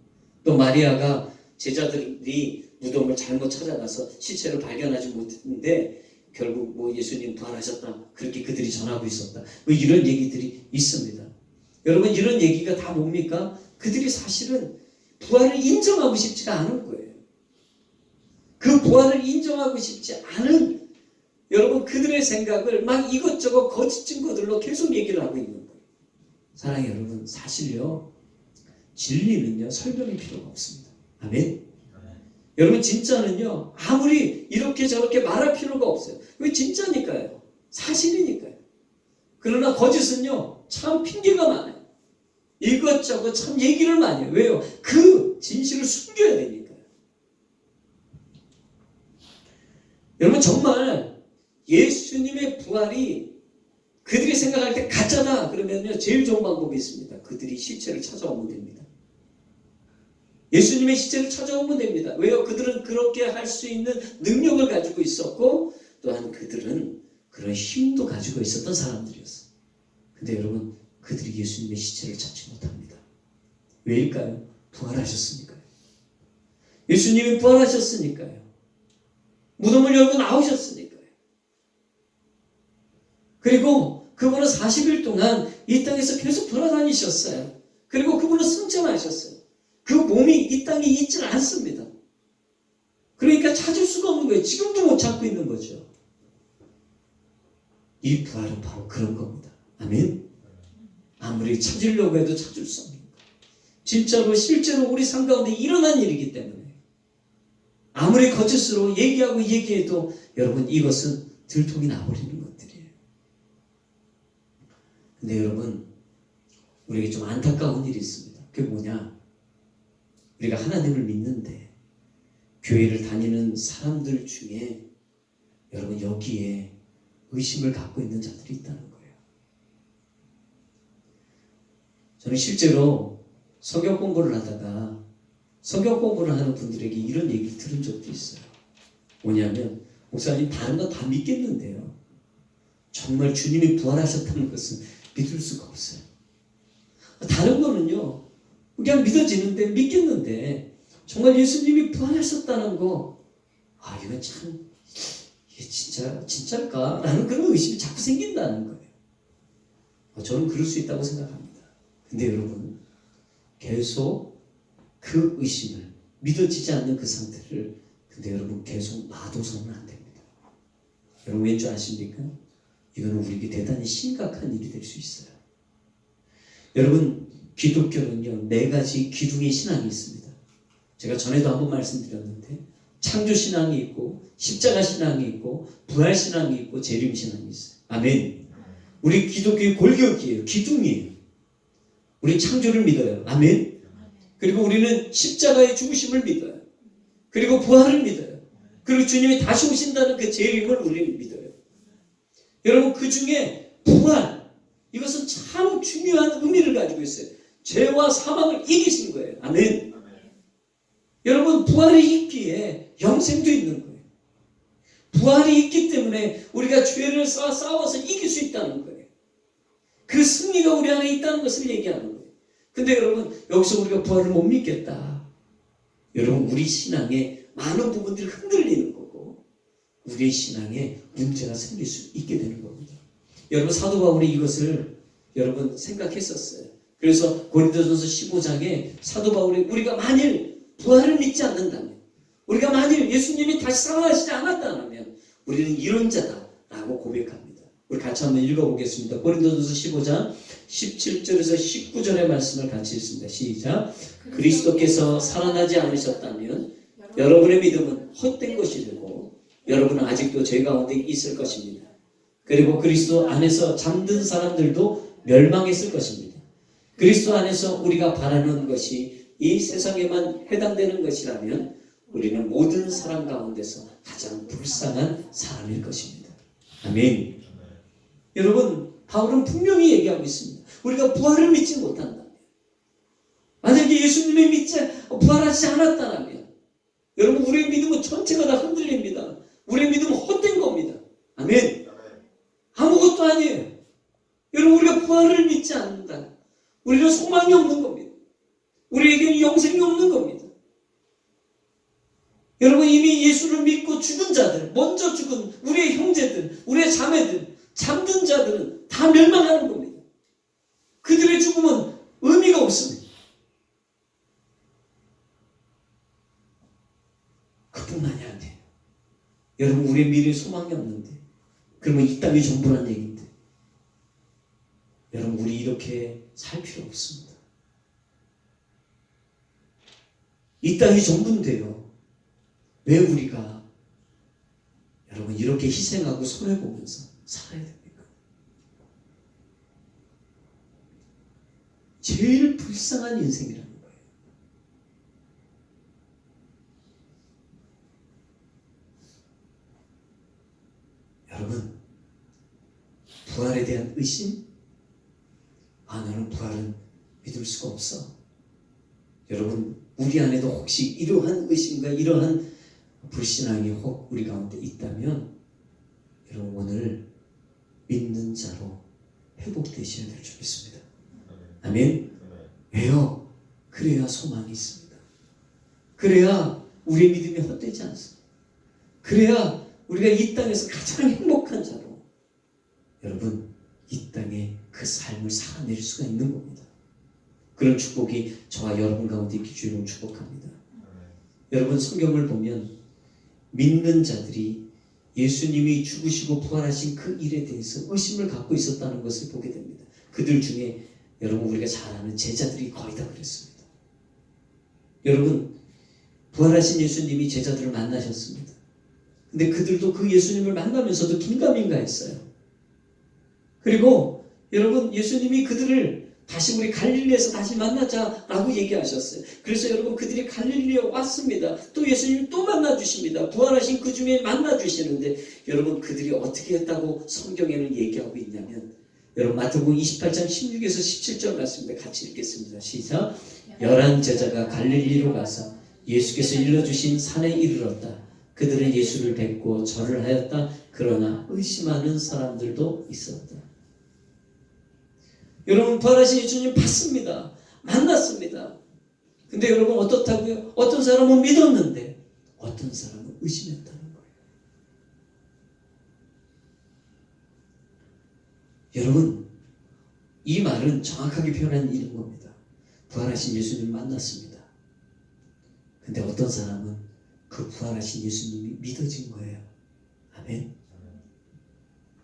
또 마리아가 제자들이 무덤을 잘못 찾아가서 시체를 발견하지 못했는데 결국 뭐 예수님 부활하셨다. 그렇게 그들이 전하고 있었다. 뭐 이런 얘기들이 있습니다. 여러분 이런 얘기가 다 뭡니까? 그들이 사실은 부활을 인정하고 싶지가 않은 거예요. 그 부활을 인정하고 싶지 않은 여러분 그들의 생각을 막 이것저것 거짓 증거들로 계속 얘기를 하고 있는 거예요. 사랑하는 여러분 사실요 진리는요 설명이 필요가 없습니다. 아멘. 여러분 진짜는요 아무리 이렇게 저렇게 말할 필요가 없어요. 왜 진짜니까요. 사실이니까요. 그러나 거짓은요, 참 핑계가 많아요. 이것저것 참 얘기를 많이 해요. 왜요? 그 진실을 숨겨야 되니까요. 여러분, 정말 예수님의 부활이 그들이 생각할 때 가짜다 그러면요, 제일 좋은 방법이 있습니다. 그들이 시체를 찾아오면 됩니다. 예수님의 시체를 찾아오면 됩니다. 왜요? 그들은 그렇게 할 수 있는 능력을 가지고 있었고, 또한 그들은 그런 힘도 가지고 있었던 사람들이었어요. 근데 여러분, 그들이 예수님의 시체를 찾지 못합니다. 왜일까요? 부활하셨으니까요. 예수님이 부활하셨으니까요. 무덤을 열고 나오셨으니까요. 그리고 그분은 40일 동안 이 땅에서 계속 돌아다니셨어요. 그리고 그분은 승천하셨어요. 그 몸이 이 땅에 있질 않습니다. 그러니까 찾을 수가 없는 거예요. 지금도 못 찾고 있는 거죠. 이 부활은 바로 그런 겁니다. 아멘. 아무리 찾으려고 해도 찾을 수 없는 거예요. 진짜로 실제로 우리 삶 가운데 일어난 일이기 때문에 아무리 거짓으로 얘기해도 여러분, 이것은 들통이 나버리는 것들이에요. 근데 여러분, 우리에게 좀 안타까운 일이 있습니다. 그게 뭐냐? 우리가 하나님을 믿는데 교회를 다니는 사람들 중에 여러분, 여기에 의심을 갖고 있는 자들이 있다는 거예요. 저는 실제로 성경 공부를 하다가 성경 공부를 하는 분들에게 이런 얘기를 들은 적도 있어요. 뭐냐면, 목사님 다른 거 다 믿겠는데요, 정말 주님이 부활하셨다는 것은 믿을 수가 없어요. 다른 거는요, 그냥 믿어지는데, 믿겠는데, 정말 예수님이 부활하셨다는 거, 이건 참, 이게 진짜일까? 라는 그런 의심이 자꾸 생긴다는 거예요. 저는 그럴 수 있다고 생각합니다. 근데 여러분, 계속 그 의심을, 믿어지지 않는 그 상태를, 근데 여러분 계속 놔둬서는 안 됩니다. 여러분, 왠 줄 아십니까? 이거는 우리에게 대단히 심각한 일이 될 수 있어요. 여러분, 기독교는요, 4가지 기둥의 신앙이 있습니다. 제가 전에도 한번 말씀드렸는데, 창조 신앙이 있고, 십자가 신앙이 있고, 부활 신앙이 있고, 재림 신앙이 있어요. 아멘. 우리 기독교의 골격이에요. 기둥이에요. 우리 창조를 믿어요. 아멘. 그리고 우리는 십자가의 죽으심을 믿어요. 그리고 부활을 믿어요. 그리고 주님이 다시 오신다는 그 재림을 우리는 믿어요. 여러분, 그 중에 부활, 이것은 참 중요한 의미를 가지고 있어요. 죄와 사망을 이기신 거예요. 아멘. 여러분, 부활이 있기에 영생도 있는 거예요. 부활이 있기 때문에 우리가 죄를 싸워서 이길 수 있다는 거예요. 그 승리가 우리 안에 있다는 것을 얘기하는 거예요. 근데 여러분, 여기서 우리가 부활을 못 믿겠다. 여러분, 우리 신앙에 많은 부분들이 흔들리는 거고, 우리의 신앙에 문제가 생길 수 있게 되는 겁니다. 여러분, 사도 바울이 이것을 여러분 생각했었어요. 그래서 고린도전서 15장에 사도 바울이, 우리가 만일 부활을 믿지 않는다면, 우리가 만일 예수님이 다시 살아나시지 않았다면 우리는 이론자다라고 고백합니다. 우리 같이 한번 읽어보겠습니다. 고린도전서 15장 17절에서 19절의 말씀을 같이 읽습니다. 시작. 그리스도께서 살아나지 않으셨다면 여러분의 믿음은 헛된 것이 되고 여러분은 아직도 죄 가운데 있을 것입니다. 그리고 그리스도 안에서 잠든 사람들도 멸망했을 것입니다. 그리스도 안에서 우리가 바라는 것이 이 세상에만 해당되는 것이라면 우리는 모든 사람 가운데서 가장 불쌍한 사람일 것입니다. 아멘. 여러분, 바울은 분명히 얘기하고 있습니다. 우리가 부활을 믿지 못한다면, 만약에 예수님이 부활하지 않았다면, 여러분, 우리의 믿음은 전체가 다 흔들립니다. 우리의 믿음은 헛된 겁니다. 아멘. 아무것도 아니에요. 여러분, 우리가 부활을 믿지 않는다, 우리는 소망이 없는 겁니다. 우리에게는 영생이 없는 겁니다. 여러분, 이미 예수를 믿고 죽은 자들, 먼저 죽은 우리의 형제들, 우리의 자매들, 잠든 자들은 다 멸망하는 겁니다. 그들의 죽음은 의미가 없습니다. 그뿐만이 아니에요. 여러분, 우리의 미래에 소망이 없는데, 그러면 이 땅이 전부란 얘기인데, 여러분, 우리 이렇게 살 필요 없습니다. 이 땅이 전부인데요, 왜 우리가 여러분 이렇게 희생하고 손해보면서 살아야 됩니까? 제일 불쌍한 인생이라는 거예요. 여러분, 부활에 대한 의심? 나는 부활은 믿을 수가 없어. 여러분, 우리 안에도 혹시 이러한 의심과 이러한 불신앙이 혹 우리 가운데 있다면 여러분, 오늘 믿는 자로 회복되셔야 될 줄 믿습니다. 아멘. 왜요? 그래야 소망이 있습니다. 그래야 우리의 믿음이 헛되지 않습니다. 그래야 우리가 이 땅에서 가장 행복한 자로 여러분, 이 땅에 그 삶을 살아낼 수가 있는 겁니다. 그런 축복이 저와 여러분 가운데 있기 주로 축복합니다. 여러분, 성경을 보면 믿는 자들이 예수님이 죽으시고 부활하신 그 일에 대해서 의심을 갖고 있었다는 것을 보게 됩니다. 그들 중에 여러분, 우리가 잘 아는 제자들이 거의 다 그랬습니다. 여러분, 부활하신 예수님이 제자들을 만나셨습니다. 근데 그들도 그 예수님을 만나면서도 긴가민가 했어요. 그리고 여러분, 예수님이 그들을 다시 우리 갈릴리에서 다시 만나자라고 얘기하셨어요. 그래서 여러분, 그들이 갈릴리에 왔습니다. 또 예수님 또 만나주십니다. 부활하신 그 중에 만나주시는데 여러분, 그들이 어떻게 했다고 성경에는 얘기하고 있냐면 여러분, 마태복음 28장 16에서 17절 말씀인데 같이 읽겠습니다. 시작. 11 제자가 갈릴리로 가서 예수께서 일러주신 산에 이르렀다. 그들은 예수를 뵙고 절을 하였다. 그러나 의심하는 사람들도 있었다. 여러분, 부활하신 예수님 봤습니다. 만났습니다. 근데 여러분, 어떻다고요? 어떤 사람은 믿었는데 어떤 사람은 의심했다는 거예요. 여러분, 이 말은 정확하게 표현한 일인 겁니다. 부활하신 예수님 만났습니다. 근데 어떤 사람은 그 부활하신 예수님이 믿어진 거예요. 아멘.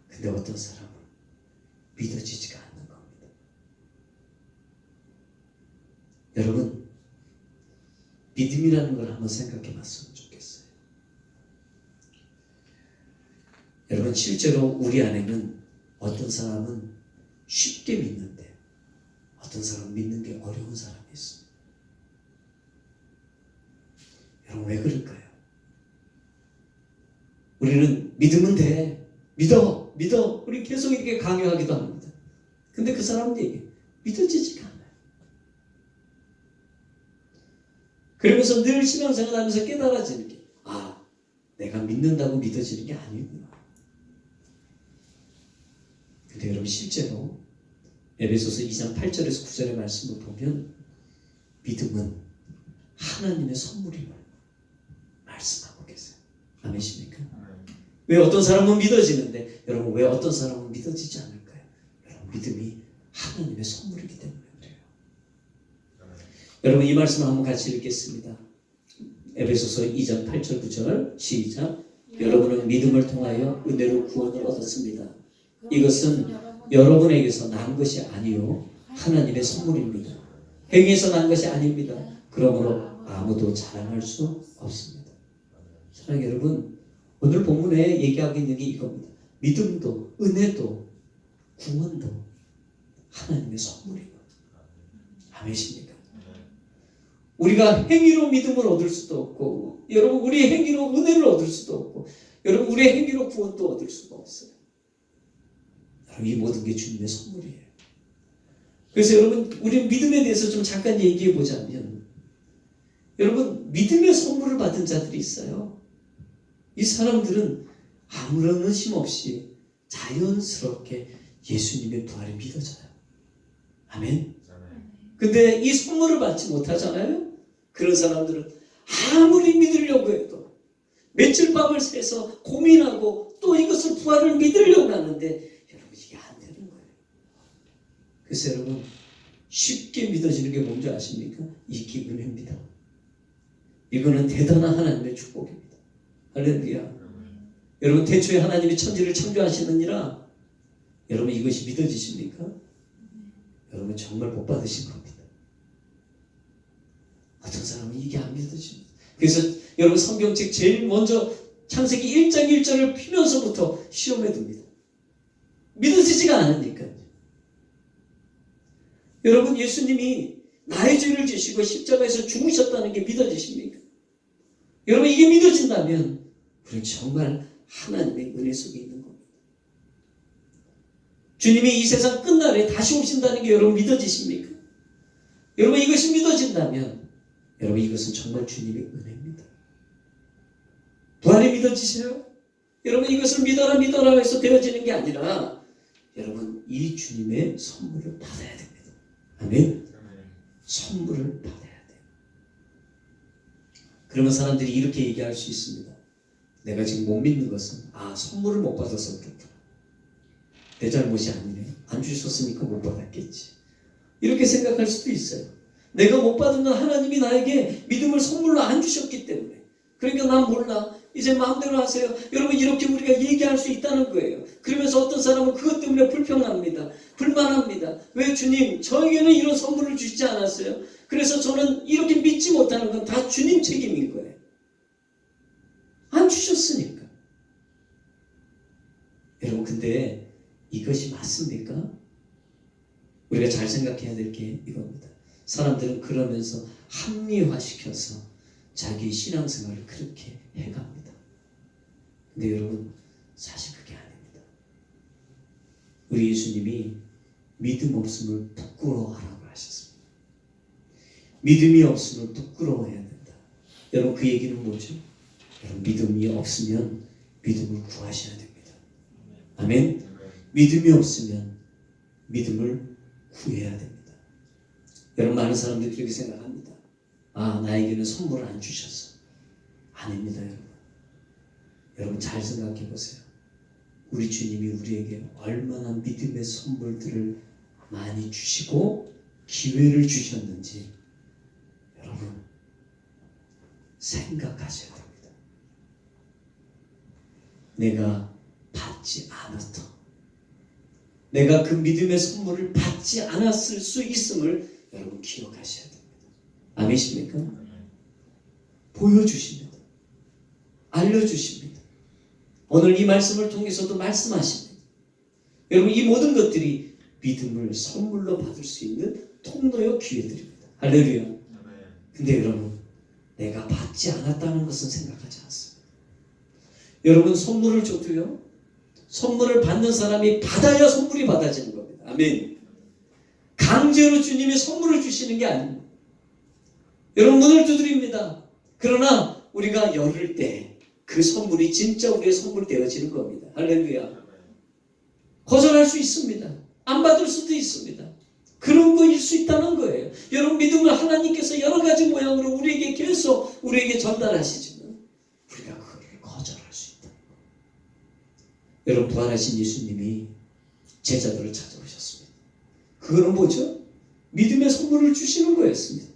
근데 어떤 사람은 믿어지지가 않는 겁니다. 여러분, 믿음이라는 걸 한번 생각해 봤으면 좋겠어요. 여러분, 실제로 우리 안에는 어떤 사람은 쉽게 믿는데 어떤 사람은 믿는 게 어려운 사람이 있습니다. 여러분, 왜 그럴까요? 우리는 믿으면 돼. 믿어. 우리 계속 이렇게 강요하기도 합니다. 근데 그 사람들이 믿어지지가 않아요. 그러면서 늘 신앙생활 하면서 깨달아지는 게 내가 믿는다고 믿어지는 게 아니구나. 근데 여러분, 실제로 에베소서 2장 8절에서 9절의 말씀을 보면 믿음은 하나님의 선물임을 말씀하고 계세요. 아멘이십니까? 왜 어떤 사람은 믿어지는데 여러분, 왜 어떤 사람은 믿어지지 않을까요? 여러분, 믿음이 하나님의 선물이기 때문에 그래요. 여러분, 이 말씀을 한번 같이 읽겠습니다. 에베소서 2장 8절 9절 시작. 여러분은 믿음을 통하여 은혜로 구원을 얻었습니다. 이것은 여러분에게서 난 것이 아니요 하나님의 선물입니다. 행위에서 난 것이 아닙니다. 그러므로 아무도 자랑할 수 없습니다. 사랑하는 여러분, 오늘 본문에 얘기하고 있는 게 이겁니다. 믿음도 은혜도 구원도 하나님의 선물이고. 아멘이십니까? 우리가 행위로 믿음을 얻을 수도 없고, 여러분, 우리의 행위로 은혜를 얻을 수도 없고, 여러분, 우리의 행위로 구원도 얻을 수가 없어요. 여러분, 이 모든 게 주님의 선물이에요. 그래서 여러분, 우리 믿음에 대해서 좀 잠깐 얘기해 보자면, 여러분, 믿음의 선물을 받은 자들이 있어요. 이 사람들은 아무런 의심 없이 자연스럽게 예수님의 부활을 믿어져요. 아멘. 근데 이 선물을 받지 못하잖아요. 그런 사람들은 아무리 믿으려고 해도 며칠 밤을 새서 고민하고 또 이것을 부활을 믿으려고 하는데 여러분, 이게 안 되는 거예요. 그래서 여러분, 쉽게 믿어지는 게 뭔지 아십니까? 이 기분입니다. 이거는 대단한 하나님의 축복입니다. 할렐루야. 여러분, 태초에 하나님이 천지를 창조하시느니라 여러분, 이것이 믿어지십니까? 여러분, 정말 복 받으신 겁니다. 어떤 사람은 이게 안 믿어집니다. 그래서 여러분, 성경책 제일 먼저 창세기 1장 1절을 피면서부터 시험해 둡니다. 믿어지지가 않으니까요. 여러분, 예수님이 나의 죄를 지시고 십자가에서 죽으셨다는 게 믿어지십니까? 여러분, 이게 믿어진다면 우리는 정말 하나님의 은혜 속에 있는 겁니다. 주님이 이 세상 끝날에 다시 오신다는 게 여러분 믿어지십니까? 여러분, 이것이 믿어진다면 여러분, 이것은 정말 주님의 은혜입니다. 부활이 믿어지세요? 여러분, 이것을 믿어라 믿어라 해서 되어지는 게 아니라 여러분, 이 주님의 선물을 받아야 됩니다. 아멘. 선물을 받아야 돼요. 그러면 사람들이 이렇게 얘기할 수 있습니다. 내가 지금 못 믿는 것은 선물을 못 받아서 그렇구나. 내 잘못이 아니네. 안 주셨으니까 못 받았겠지. 이렇게 생각할 수도 있어요. 내가 못 받은 건 하나님이 나에게 믿음을 선물로 안 주셨기 때문에. 그러니까 난 몰라. 이제 마음대로 하세요. 여러분, 이렇게 우리가 얘기할 수 있다는 거예요. 그러면서 어떤 사람은 그것 때문에 불평합니다. 불만합니다. 왜 주님, 저에게는 이런 선물을 주시지 않았어요? 그래서 저는 이렇게 믿지 못하는 건 다 주님 책임인 거예요. 안 주셨으니까. 여러분, 근데 이것이 맞습니까? 우리가 잘 생각해야 될 게 이겁니다. 사람들은 그러면서 합리화시켜서 자기 신앙생활을 그렇게 해갑니다. 근데 여러분, 사실 그게 아닙니다. 우리 예수님이 믿음 없음을 부끄러워하라고 하셨습니다. 믿음이 없음을 부끄러워해야 된다. 여러분, 그 얘기는 뭐죠? 여러분, 믿음이 없으면 믿음을 구하셔야 됩니다. 아멘. 믿음이 없으면 믿음을 구해야 됩니다. 여러분, 많은 사람들이 그렇게 생각합니다. 나에게는 선물을 안 주셨어. 아닙니다, 여러분. 여러분, 잘 생각해 보세요. 우리 주님이 우리에게 얼마나 믿음의 선물들을 많이 주시고 기회를 주셨는지 여러분 생각하셔야 됩니다. 내가 받지 않았던, 내가 그 믿음의 선물을 받지 않았을 수 있음을 여러분 기억하셔야 됩니다. 아멘이십니까? 보여주십니다. 알려주십니다. 오늘 이 말씀을 통해서도 말씀하십니다. 여러분, 이 모든 것들이 믿음을 선물로 받을 수 있는 통로요 기회들입니다. 할렐루야. 근데 여러분, 내가 받지 않았다는 것은 생각하지 않습니다. 여러분, 선물을 줘도요, 선물을 받는 사람이 받아야 선물이 받아지는 겁니다. 아멘. 강제로 주님이 선물을 주시는 게 아닙니다. 여러분, 문을 두드립니다. 그러나 우리가 열을 때 그 선물이 진짜 우리의 선물이 되어지는 겁니다. 할렐루야. 거절할 수 있습니다. 안 받을 수도 있습니다. 그런 거일 수 있다는 거예요. 여러분, 믿음을 하나님께서 여러 가지 모양으로 우리에게 계속 우리에게 전달하시지만 우리가 그걸 거절할 수 있다. 여러분, 부활하신 예수님이 제자들을 찾아오셨습니다. 그거는 뭐죠? 믿음의 선물을 주시는 거였습니다.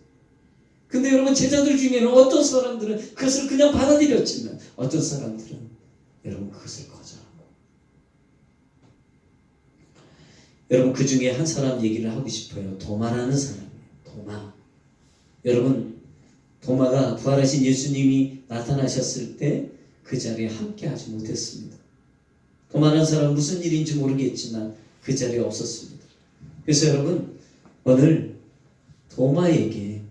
근데 여러분, 제자들 중에는 어떤 사람들은 그것을 그냥 받아들였지만 어떤 사람들은 여러분 그것을 거절합니다. 여러분, 그 중에 한 사람 얘기를 하고 싶어요. 도마라는 사람이에요. 도마. 여러분, 도마가 부활하신 예수님이 나타나셨을 때 그 자리에 함께 하지 못했습니다. 도마라는 사람은 무슨 일인지 모르겠지만 그 자리에 없었습니다. 그래서 여러분, 오늘 도마에게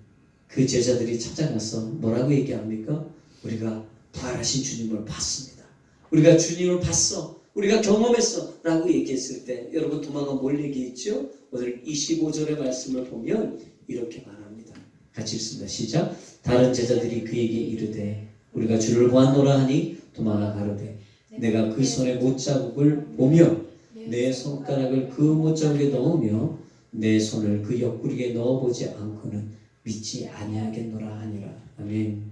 그 제자들이 찾아가서 뭐라고 얘기합니까? 우리가 부활하신 주님을 봤습니다. 우리가 주님을 봤어. 우리가 경험했어. 라고 얘기했을 때 여러분, 도마가 뭘 얘기했죠? 오늘 25절의 말씀을 보면 이렇게 말합니다. 같이 읽습니다. 시작. 다른 제자들이 그에게 이르되 우리가 주를 보았노라 하니 도마가 가로되 내가 그 손의 못자국을 보며 내 손가락을 그 못자국에 넣으며 내 손을 그 옆구리에 넣어보지 않고는 믿지 아니하겠노라 하니라. 아멘.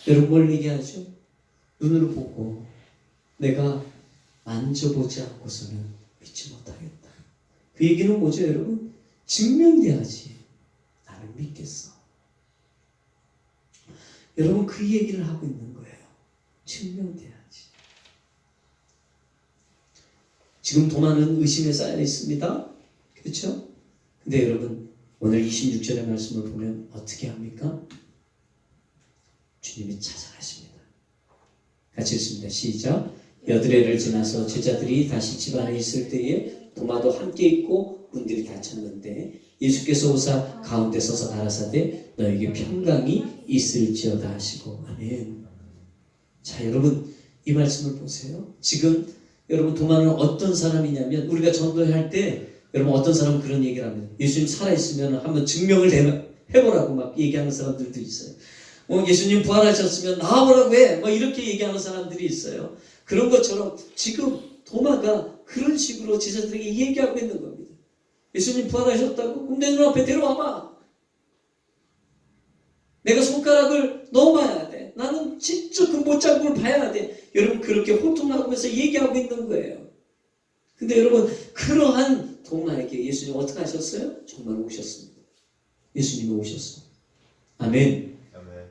여러분, 뭘 얘기하죠? 눈으로 보고 내가 만져보지 않고서는 믿지 못하겠다. 그 얘기는 뭐죠, 여러분? 증명돼야지 나는 믿겠어. 여러분, 그 얘기를 하고 있는 거예요. 증명돼야지. 지금 도마는 의심에 쌓여 있습니다. 그렇죠? 근데 여러분, 오늘 26절의 말씀을 보면 어떻게 합니까? 주님이 찾아가십니다. 같이 읽습니다. 시작. 여드레를 지나서 제자들이 다시 집 안에 있을 때에 도마도 함께 있고 문들이 닫혔는데 예수께서 오사 가운데 서서 가라사대 너에게 평강이 있을지어다 하시고. 아멘. 자, 여러분 이 말씀을 보세요. 지금 여러분 도마는 어떤 사람이냐면, 우리가 전도할 때 여러분 어떤 사람은 그런 얘기를 합니다. 예수님 살아있으면 한번 증명을 해보라고 막 얘기하는 사람들도 있어요. 예수님 부활하셨으면 나와보라고 해, 뭐 이렇게 얘기하는 사람들이 있어요. 그런 것처럼 지금 도마가 그런 식으로 제자들에게 얘기하고 있는 겁니다. 예수님 부활하셨다고? 그럼 내 눈앞에 데려와봐. 내가 손가락을 넣어봐야 돼. 나는 진짜 그 못장구를 봐야 돼. 여러분 그렇게 호통하면서 얘기하고 있는 거예요. 근데 여러분 그러한 도마에게 예수님 어떻게 하셨어요? 정말 오셨습니다. 예수님이 오셨어요. 아멘.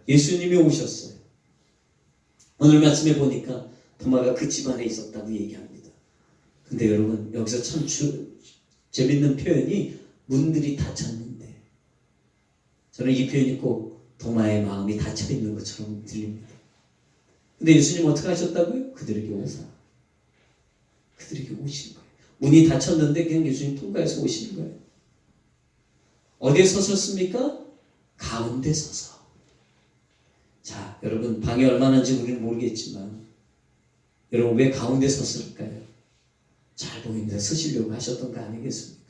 예수님이 오셨어요. 오늘 말씀에 보니까 도마가 그 집안에 있었다고 얘기합니다. 근데 여러분 여기서 참 재밌는 표현이 문들이 닫혔는데, 저는 이 표현이 꼭 도마의 마음이 닫혀 있는 것처럼 들립니다. 근데 예수님 어떻게 하셨다고요? 그들에게 오사. 그들에게 오신 거예요. 문이 닫혔는데 그냥 예수님 통과해서 오시는 거예요. 어디에 서셨습니까? 가운데 서서. 자, 여러분 방이 얼마나인지 우리는 모르겠지만 여러분 왜 가운데 섰을까요? 잘 보이는데 서시려고 하셨던 거 아니겠습니까?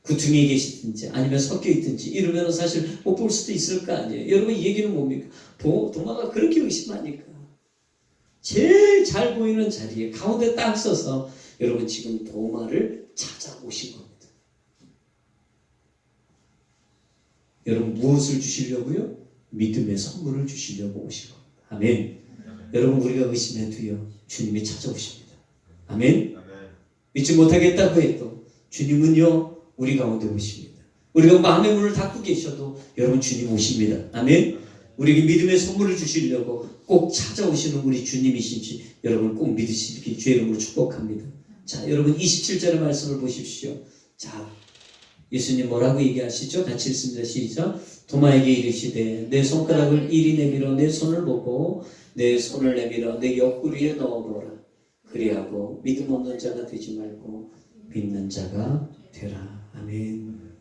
구퉁이에 계시든지 아니면 섞여 있든지 이러면 사실 못 볼 수도 있을 거 아니에요. 여러분 이 얘기는 뭡니까? 도마가 그렇게 의심하니까 제일 잘 보이는 자리에 가운데 딱 서서 여러분 지금 도마를 찾아오신 겁니다. 여러분 무엇을 주시려고요? 믿음의 선물을 주시려고 오신 겁니다. 아멘. 여러분 우리가 의심해도요 주님이 찾아오십니다. 아멘. 믿지 못하겠다고 해도 주님은요 우리 가운데 오십니다. 우리가 마음의 문을 닫고 계셔도 여러분 주님 오십니다. 아멘. 우리에게 믿음의 선물을 주시려고 꼭 찾아오시는 우리 주님이신지 여러분 꼭 믿으시기 주의 이름으로 축복합니다. 자, 여러분 27절의 말씀을 보십시오. 자, 예수님 뭐라고 얘기하시죠? 같이 읽습니다. 시작. 도마에게 이르시되 내 손가락을 이리 내밀어 내 손을 보고 내 손을 내밀어 내 옆구리에 넣어보라. 그리하고 믿음 없는 자가 되지 말고 믿는 자가 되라. 아멘.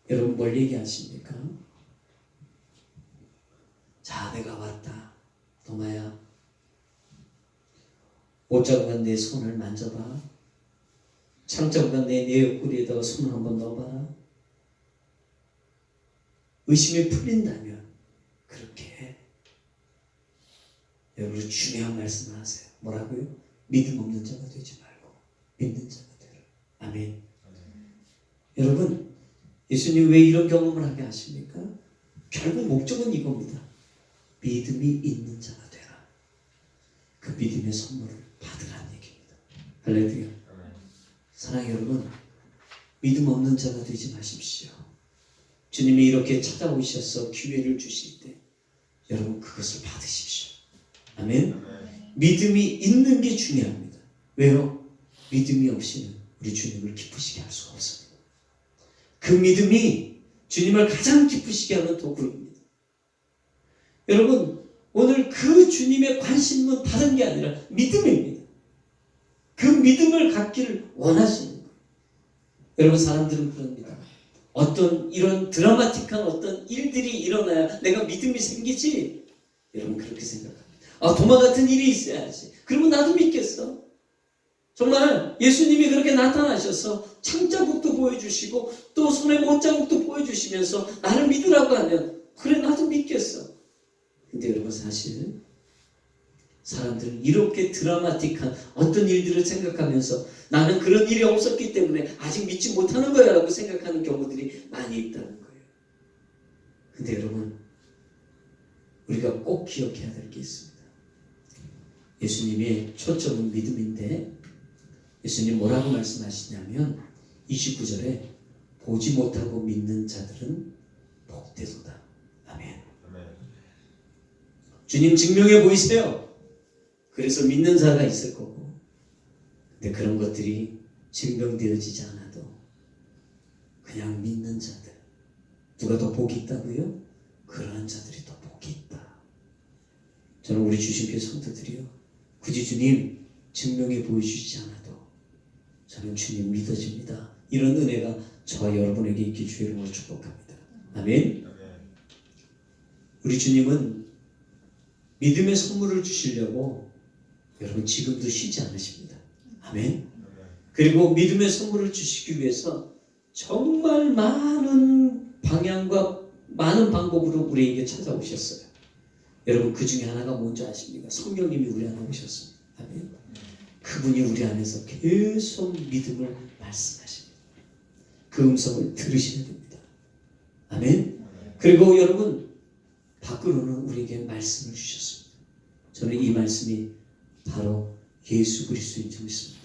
여러분 뭘 얘기하십니까? 자, 내가 왔다. 도마야, 옷자국한 내 손을 만져봐. 창자국한 내 옆구리에다가 손을 한번 넣어봐라. 의심이 풀린다면 그렇게 해. 여러분 중요한 말씀을 하세요. 뭐라고요? 믿음 없는 자가 되지 말고 믿는 자가 되라. 아멘. 여러분 예수님 왜 이런 경험을 하게 하십니까? 결국 목적은 이겁니다. 믿음이 있는 자가 되라. 그 믿음의 선물을 받으라는 얘기입니다. 할렐루야. 사랑하는 여러분, 믿음 없는 자가 되지 마십시오. 주님이 이렇게 찾아오셔서 기회를 주실 때 여러분 그것을 받으십시오. 아멘. 믿음이 있는 게 중요합니다. 왜요? 믿음이 없이는 우리 주님을 기쁘시게 할 수가 없습니다. 그 믿음이 주님을 가장 기쁘시게 하는 도구입니다. 여러분 오늘 그 주님의 관심은 다른 게 아니라 믿음입니다. 그 믿음을 갖기를 원하시는 거예요. 여러분 사람들은 그럽니다. 어떤 이런 드라마틱한 어떤 일들이 일어나야 내가 믿음이 생기지. 여러분 그렇게 생각합니다. 도마 같은 일이 있어야지. 그러면 나도 믿겠어. 정말 예수님이 그렇게 나타나셔서 창자국도 보여주시고 또 손에 못자국도 보여주시면서 나를 믿으라고 하면 그래 나도 믿겠어. 근데 여러분 사실 사람들은 이렇게 드라마틱한 어떤 일들을 생각하면서 나는 그런 일이 없었기 때문에 아직 믿지 못하는 거야 라고 생각하는 경우들이 많이 있다는 거예요. 근데 여러분 우리가 꼭 기억해야 될 게 있습니다. 예수님의 초점은 믿음인데 예수님 뭐라고 말씀하시냐면 29절에 보지 못하고 믿는 자들은 복되도다. 아멘. 주님 증명해 보이세요. 그래서 믿는 자가 있을 거고, 근데 그런 것들이 증명되어지지 않아도 그냥 믿는 자들, 누가 더 복이 있다고요? 그러한 자들이 더 복이 있다. 저는 우리 주신교회 성도들이요, 굳이 주님 증명해 보여주시지 않아도 저는 주님 믿어집니다. 이런 은혜가 저와 여러분에게 있기 주의 이름으로 축복합니다. 아멘. 우리 주님은 믿음의 선물을 주시려고 여러분 지금도 쉬지 않으십니다. 아멘. 그리고 믿음의 선물을 주시기 위해서 정말 많은 방향과 많은 방법으로 우리에게 찾아오셨어요. 여러분 그 중에 하나가 뭔지 아십니까? 성령님이 우리 안에 오셨습니다. 아멘. 그분이 우리 안에서 계속 믿음을 말씀하십니다. 그 음성을 들으셔야 됩니다. 아멘. 그리고 여러분 밖으로는 우리에게 말씀을 주셨습니다. 저는 이 말씀이 바로 예수 그리스도인 줄 믿습니다.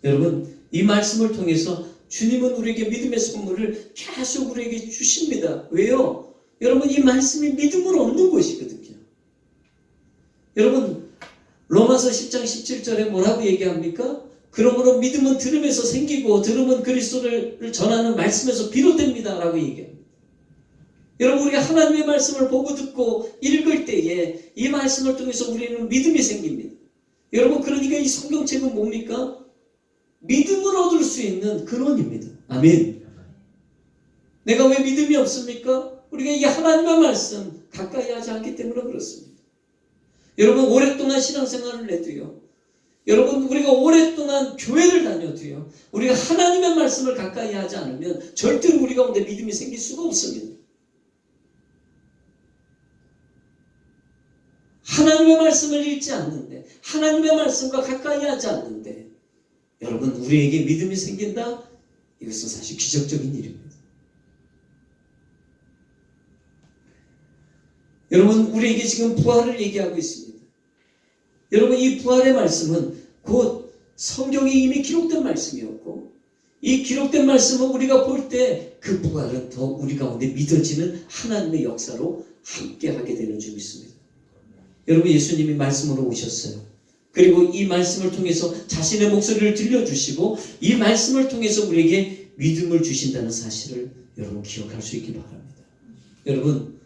여러분 이 말씀을 통해서 주님은 우리에게 믿음의 선물을 계속 우리에게 주십니다. 왜요? 여러분 이 말씀이 믿음을 얻는 것이거든요. 여러분 로마서 10장 17절에 뭐라고 얘기합니까? 그러므로 믿음은 들음에서 생기고 들음은 그리스도를 전하는 말씀에서 비롯됩니다 라고 얘기합니다. 여러분 우리가 하나님의 말씀을 보고 듣고 읽을 때에 이 말씀을 통해서 우리는 믿음이 생깁니다. 여러분 그러니까 이 성경책은 뭡니까? 믿음을 얻을 수 있는 근원입니다. 아멘. 내가 왜 믿음이 없습니까? 우리가 이 하나님의 말씀 가까이 하지 않기 때문에 그렇습니다. 여러분 오랫동안 신앙생활을 해도요, 여러분 우리가 오랫동안 교회를 다녀도요, 우리가 하나님의 말씀을 가까이 하지 않으면 절대로 우리 가운데 믿음이 생길 수가 없습니다. 하나님의 말씀을 읽지 않는데, 하나님의 말씀과 가까이 하지 않는데 여러분 우리에게 믿음이 생긴다? 이것은 사실 기적적인 일입니다. 여러분 우리에게 지금 부활을 얘기하고 있습니다. 여러분 이 부활의 말씀은 곧 성경에 이미 기록된 말씀이었고, 이 기록된 말씀을 우리가 볼 때 그 부활은 더 우리 가운데 믿어지는 하나님의 역사로 함께하게 되는 줄 믿습니다. 여러분 예수님이 말씀으로 오셨어요. 그리고 이 말씀을 통해서 자신의 목소리를 들려주시고 이 말씀을 통해서 우리에게 믿음을 주신다는 사실을 여러분 기억할 수 있기 바랍니다. 여러분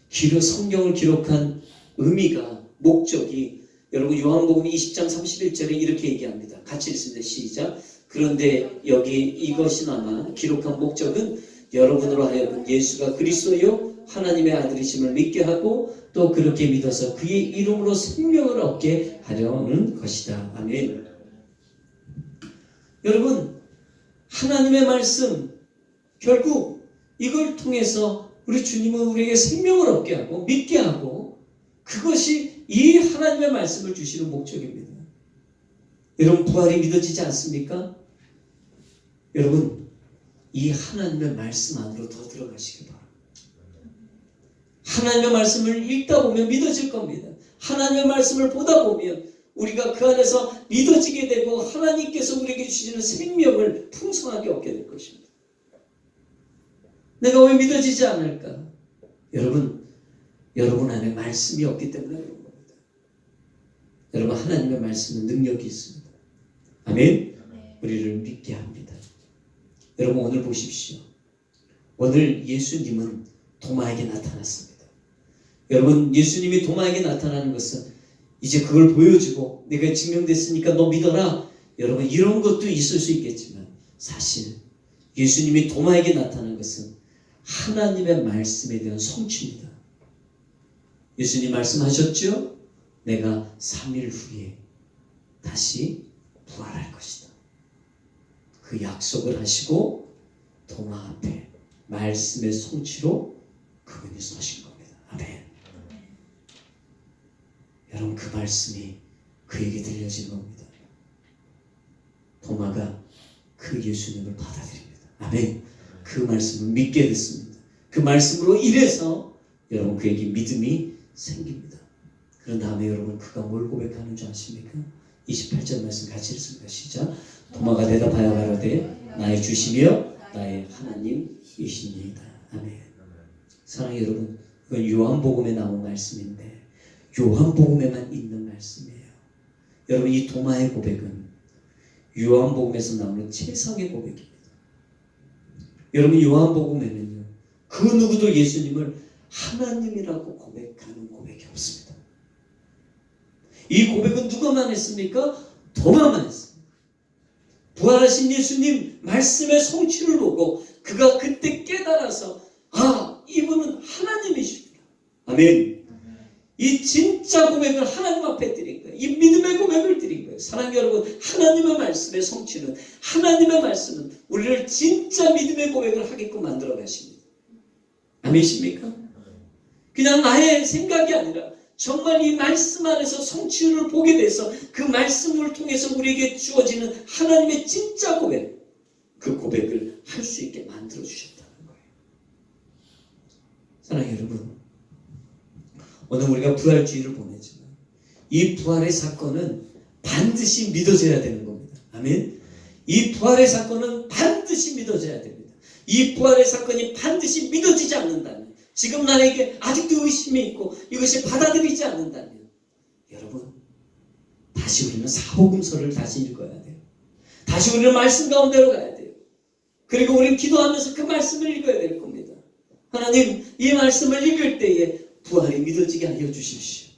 성경을 기록한 의미가, 목적이, 여러분 요한복음 20장 31절에 이렇게 얘기합니다. 같이 읽습니다. 시작. 그런데 여기 이것이나마 기록한 목적은 여러분으로 하여금 예수가 그리스도요 하나님의 아들이심을 믿게 하고 또 그렇게 믿어서 그의 이름으로 생명을 얻게 하려는 것이다. 아멘. 여러분 하나님의 말씀, 결국 이걸 통해서 우리 주님은 우리에게 생명을 얻게 하고 믿게 하고, 그것이 이 하나님의 말씀을 주시는 목적입니다. 여러분 부활이 믿어지지 않습니까? 여러분 이 하나님의 말씀 안으로 더 들어가시기 바랍니다. 하나님의 말씀을 읽다 보면 믿어질 겁니다. 하나님의 말씀을 보다 보면 우리가 그 안에서 믿어지게 되고 하나님께서 우리에게 주시는 생명을 풍성하게 얻게 될 것입니다. 내가 왜 믿어지지 않을까? 여러분 안에 말씀이 없기 때문에 그런 겁니다. 여러분 하나님의 말씀은 능력이 있습니다. 아멘. 우리를 믿게 합니다. 여러분 오늘 보십시오. 오늘 예수님은 도마에게 나타났습니다. 여러분 예수님이 도마에게 나타나는 것은 이제 그걸 보여주고 내가 증명됐으니까 너 믿어라, 여러분 이런 것도 있을 수 있겠지만 사실 예수님이 도마에게 나타난 것은 하나님의 말씀에 대한 성취입니다. 예수님 말씀하셨죠? 내가 3일 후에 다시 부활할 것이다. 그 약속을 하시고 도마 앞에 말씀의 성취로 그분이 서신 겁니다. 아멘. 여러분 그 말씀이 그에게 들려진 겁니다. 도마가 그 예수님을 받아들입니다. 아멘. 그 말씀을 믿게 됐습니다. 그 말씀으로 인해서 여러분 그에게 믿음이 생깁니다. 그런 다음에 여러분 그가 뭘 고백하는 줄 아십니까? 28절 말씀 같이 읽습니다. 시작. 도마가 대답하여 가로되 나의 주시며 나의 하나님이시니이다. 아멘. 사랑하는 여러분, 이건 요한복음에 나온 말씀인데 요한복음에만 있는 말씀이에요. 여러분 이 도마의 고백은 요한복음에서 나오는 최상의 고백입니다. 여러분 요한복음에는요 그 누구도 예수님을 하나님이라고 고백하는 고백이 없습니다. 이 고백은 누가만 했습니까? 도마만 했습니다. 부활하신 예수님 말씀의 성취를 보고 그가 그때 깨달아서 이분은 하나님이시구나. 아멘. 이 진짜 고백을 하나님 앞에 드린 거예요. 이 믿음의 고백을 드린 거예요. 사랑하는 여러분, 하나님의 말씀의 성취는, 하나님의 말씀은 우리를 진짜 믿음의 고백을 하게끔 만들어 가십니다. 아멘이십니까? 그냥 나의 생각이 아니라 정말 이 말씀 안에서 성취를 보게 돼서 그 말씀을 통해서 우리에게 주어지는 하나님의 진짜 고백, 그 고백을 할 수 있게 만들어 주셨다는 거예요. 사랑하는 여러분, 오늘 우리가 부활주의를 보내지만 이 부활의 사건은 반드시 믿어져야 되는 겁니다. 아멘. 이 부활의 사건은 반드시 믿어져야 됩니다. 이 부활의 사건이 반드시 믿어지지 않는다면, 지금 나에게 아직도 의심이 있고 이것이 받아들이지 않는다면, 여러분, 다시 우리는 사복음서를 다시 읽어야 돼요. 다시 우리는 말씀 가운데로 가야 돼요. 그리고 우리는 기도하면서 그 말씀을 읽어야 될 겁니다. 하나님, 이 말씀을 읽을 때에 부활이 믿어지게 하여 주십시오.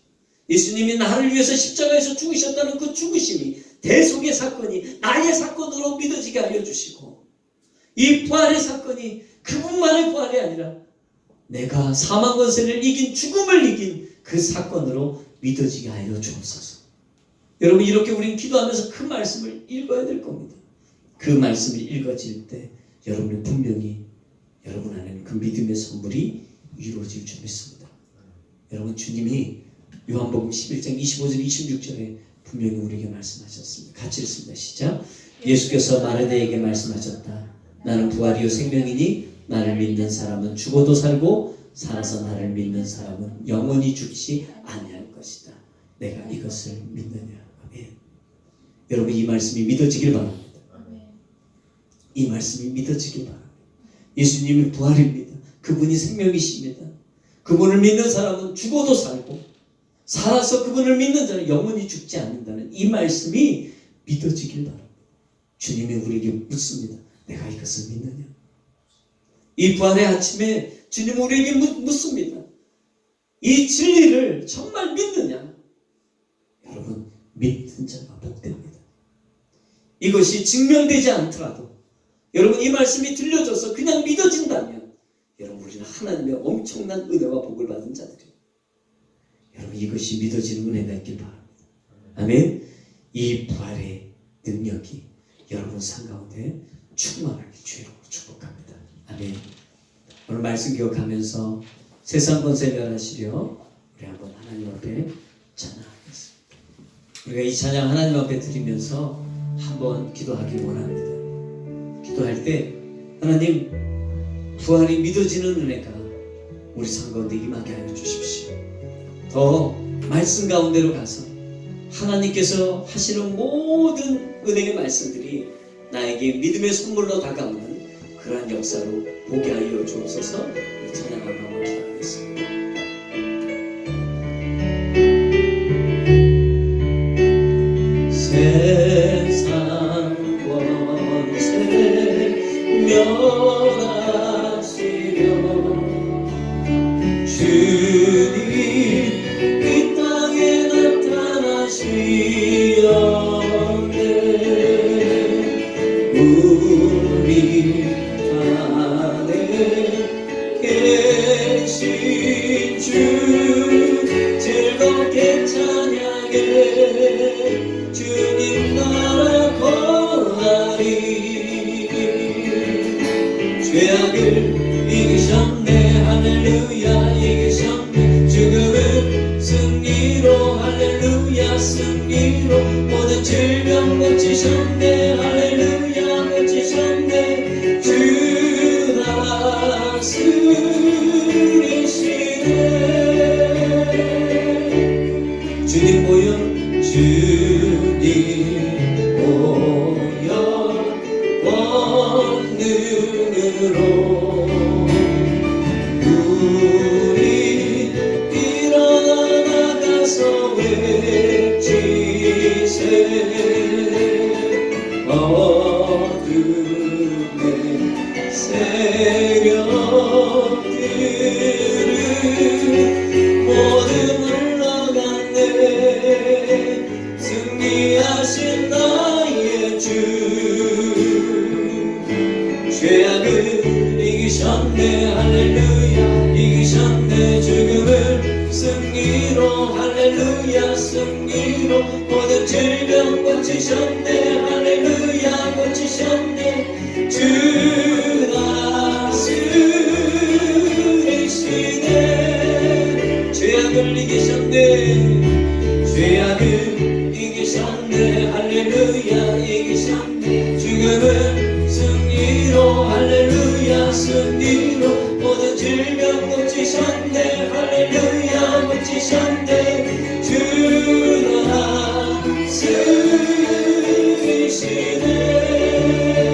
예수님이 나를 위해서 십자가에서 죽으셨다는 그 죽으심이, 대속의 사건이 나의 사건으로 믿어지게 하여 주시고, 이 부활의 사건이 그분만의 부활이 아니라 내가 사망 권세를 이긴, 죽음을 이긴 그 사건으로 믿어지게 하여 주옵소서. 여러분, 이렇게 우리는 기도하면서 그 말씀을 읽어야 될 겁니다. 그 말씀이 읽어질 때 여러분은 분명히 여러분 안에는 그 믿음의 선물이 이루어질 줄 믿습니다. 여러분, 주님이 요한복음 11장 25절 26절에 분명히 우리에게 말씀하셨습니다. 같이 읽습니다. 시작. 예수께서 마르다에게 말씀하셨다. 나는 부활이요 생명이니 나를 믿는 사람은 죽어도 살고 살아서 나를 믿는 사람은 영원히 죽지 아니할 것이다. 내가 이것을 믿느냐. 아멘. 여러분, 이 말씀이 믿어지길 바랍니다. 이 말씀이 믿어지길 바랍니다. 예수님이 부활입니다. 그분이 생명이십니다. 그분을 믿는 사람은 죽어도 살고 살아서 그분을 믿는 자는 영원히 죽지 않는다는 이 말씀이 믿어지길 바랍니다. 주님이 우리에게 묻습니다. 내가 이것을 믿느냐? 이 부활의 아침에 주님 우리에게 묻습니다. 이 진리를 정말 믿느냐? 여러분, 믿는 자가 복됩니다. 이것이 증명되지 않더라도 여러분, 이 말씀이 들려줘서 그냥 믿어진다면 여러분, 우리는 하나님의 엄청난 은혜와 복을 받은 자들이에요. 여러분, 이것이 믿어지는 은혜가 있길 바랍니다. 아멘. 이 부활의 능력이 여러분 삶 가운데 충만하게 주로 축복합니다. 아멘. 오늘 말씀 기억하면서 세상 권세 멸하시려 우리 한번 하나님 앞에 찬양하겠습니다. 우리가 이 찬양 하나님 앞에 드리면서 한번 기도하길 원합니다. 기도할 때 하나님, 부활이 믿어지는 은혜가 우리 삶 가운데 임하게 하여 주십시오. 더 말씀 가운데로 가서 하나님께서 하시는 모든 은혜의 말씀들이 나에게 믿음의 선물로 다가오는 그러한 역사로 보게 하여 주옵소서. 우리 찬양하고 한번 기도하겠습니다. 세상 권세 멸하시려 주님 이 땅에 나타나시려네. 우리 안에 계신 주 즐겁게 찬양해. 주님 나라 거하리. 죄악을 이기셨네. 할렐루야. 이기셨네. 죽음을 승리로. 할렐루야. 승리로. 모든 질병 고치셨네. 할렐루야. 고치셨네. 주 다스리시네. 주님 보여. 주님 보여. 원능으로 우리 일어나 나가서 외치세. 어둠의 세력들을 모두 물러갔네. 승리하신 나의 주 승리로 모든 질병 고치셨네. 할렐루야 고치셨네. 주 다스리시네. 죄악을 이기셨네. 죄악을 이기셨네. 할렐루야 이기셨네. 죽음은 승리로 할렐루야 승리로 모든 질병 고치셨네. 할렐루야 고치셨네. 주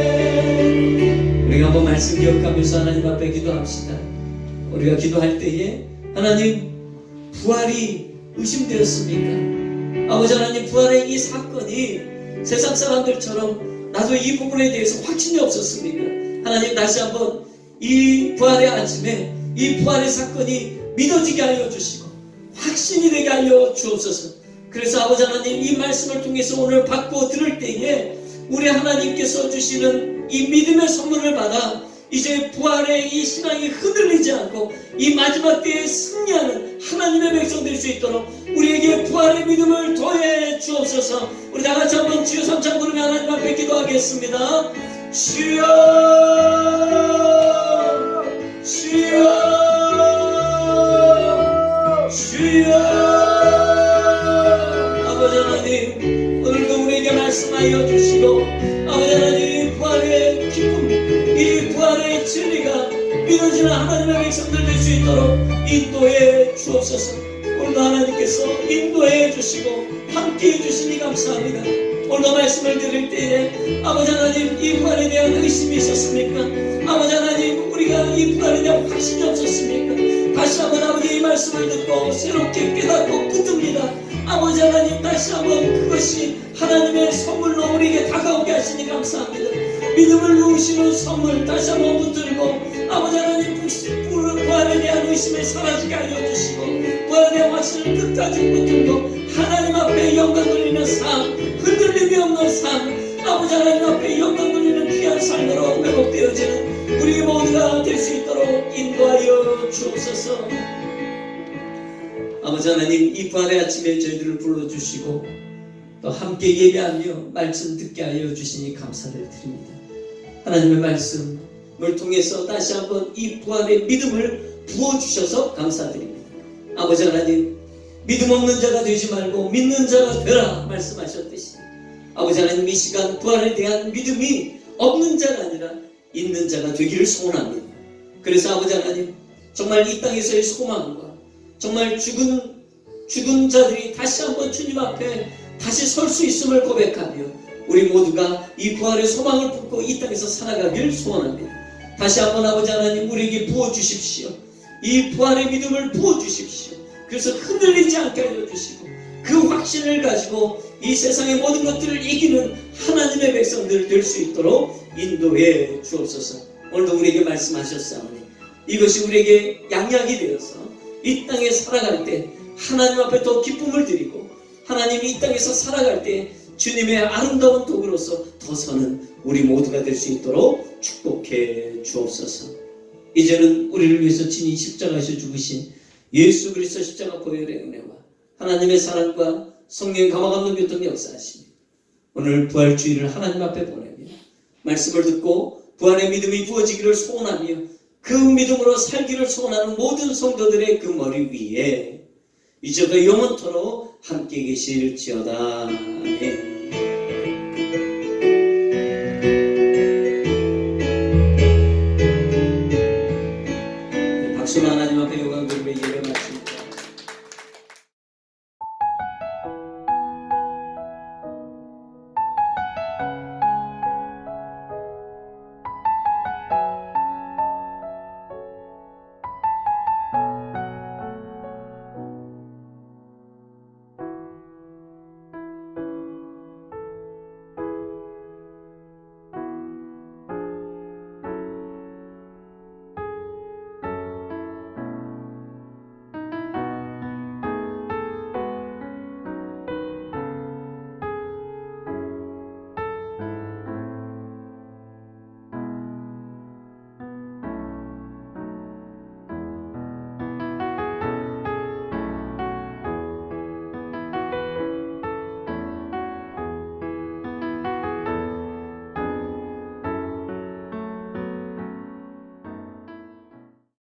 다스리시네. 우리가 한번 말씀 기억하면서 하나님 앞에 기도합시다. 우리가 기도할 때에 하나님 부활이 의심되었습니까? 아버지 하나님 부활의 이 사건이 세상 사람들처럼 나도 이 부분에 대해서 확신이 없었습니까? 하나님 다시 한번 이 부활의 아침에 이 부활의 사건이 믿어지게 하여 주시고 확신이 되게 하여 주옵소서. 그래서 아버지 하나님 이 말씀을 통해서 오늘 받고 들을 때에 우리 하나님께서 주시는 이 믿음의 선물을 받아 이제 부활의 이 신앙이 흔들리지 않고 이 마지막 때에 승리하는 하나님의 백성 될 수 있도록 우리에게 부활의 믿음을 더해 주옵소서. 우리 다같이 한번 주여 삼창 부르며 하나님 앞에 기도하겠습니다. 주여 주여 주여. 아버지 하나님 오늘도 우리에게 말씀하여 주시고 아버지 하나님 부활의 기쁨 이 부활의 진리가 믿어지는 하나님의 백성들 될 수 있도록 인도해 주옵소서. 오늘도 하나님께서 인도해 주시고 함께해 주시니 감사합니다. 오늘도 말씀을 들을 때에 아버지 하나님 이 부활에 대한 의심이 있었습니까? 아버지 하나님 우리가 이 부활에 대한 확신이 없었습니까? 다시 한번 아버지 이 말씀을 듣고 새롭게 깨닫고 붙듭니다. 아버지 하나님 다시 한번 그것이 하나님의 선물로 우리에게 다가오게 하시니 감사합니다. 믿음을 누우시는 선물 다시 한번 붙들고 아버지 하나님 부활에 대한 의심을 사라지게 하여 주시고 부활에 대한 확신을 끝까지 붙들고 하나님 앞에 영광 돌리는 삶 흔들림이 없는 삶 아버지 하나님 앞에 영광 돌리는 귀한 삶으로 회복되어지는 우리 모두가 될 수 있도록 인도하여 주옵소서. 아버지 하나님 이 부활의 아침에 저희들을 불러주시고 또 함께 예배하며 말씀 듣게 하여 주시니 감사를 드립니다. 하나님의 말씀을 통해서 다시 한번 이 부활의 믿음을 부어주셔서 감사드립니다. 아버지 하나님 믿음 없는 자가 되지 말고 믿는 자가 되라 말씀하셨듯이 아버지 하나님 이 시간 부활에 대한 믿음이 없는 자가 아니라 있는 자가 되기를 소원합니다. 그래서 아버지 하나님 정말 이 땅에서의 소망과 정말 죽은 자들이 다시 한번 주님 앞에 다시 설 수 있음을 고백하며 우리 모두가 이 부활의 소망을 품고 이 땅에서 살아가길 소원합니다. 다시 한번 아버지 하나님 우리에게 부어주십시오. 이 부활의 믿음을 부어주십시오. 그래서 흔들리지 않게 알려주시고 그 확신을 가지고 이 세상의 모든 것들을 이기는 하나님의 백성들 될 수 있도록 인도해 주옵소서. 오늘도 우리에게 말씀하셨사오니 이것이 우리에게 양약이 되어서 이 땅에 살아갈 때 하나님 앞에 더 기쁨을 드리고 하나님이 이 땅에서 살아갈 때 주님의 아름다운 도구로서 더 서는 우리 모두가 될 수 있도록 축복해 주옵소서. 이제는 우리를 위해서 친히 십자가에서 죽으신 예수 그리스도 십자가 보혈의 은혜와 하나님의 사랑과 성령의 감화감동 교통 역사하시며 오늘 부활주의를 하나님 앞에 보내며 말씀을 듣고 부활의 믿음이 부어지기를 소원하며 그 믿음으로 살기를 소원하는 모든 성도들의 그 머리 위에 이제부터 영원토록 함께 계실지어다. 아멘. 박수로 하나님 앞에 영광 돌리며 예배 마칩니다.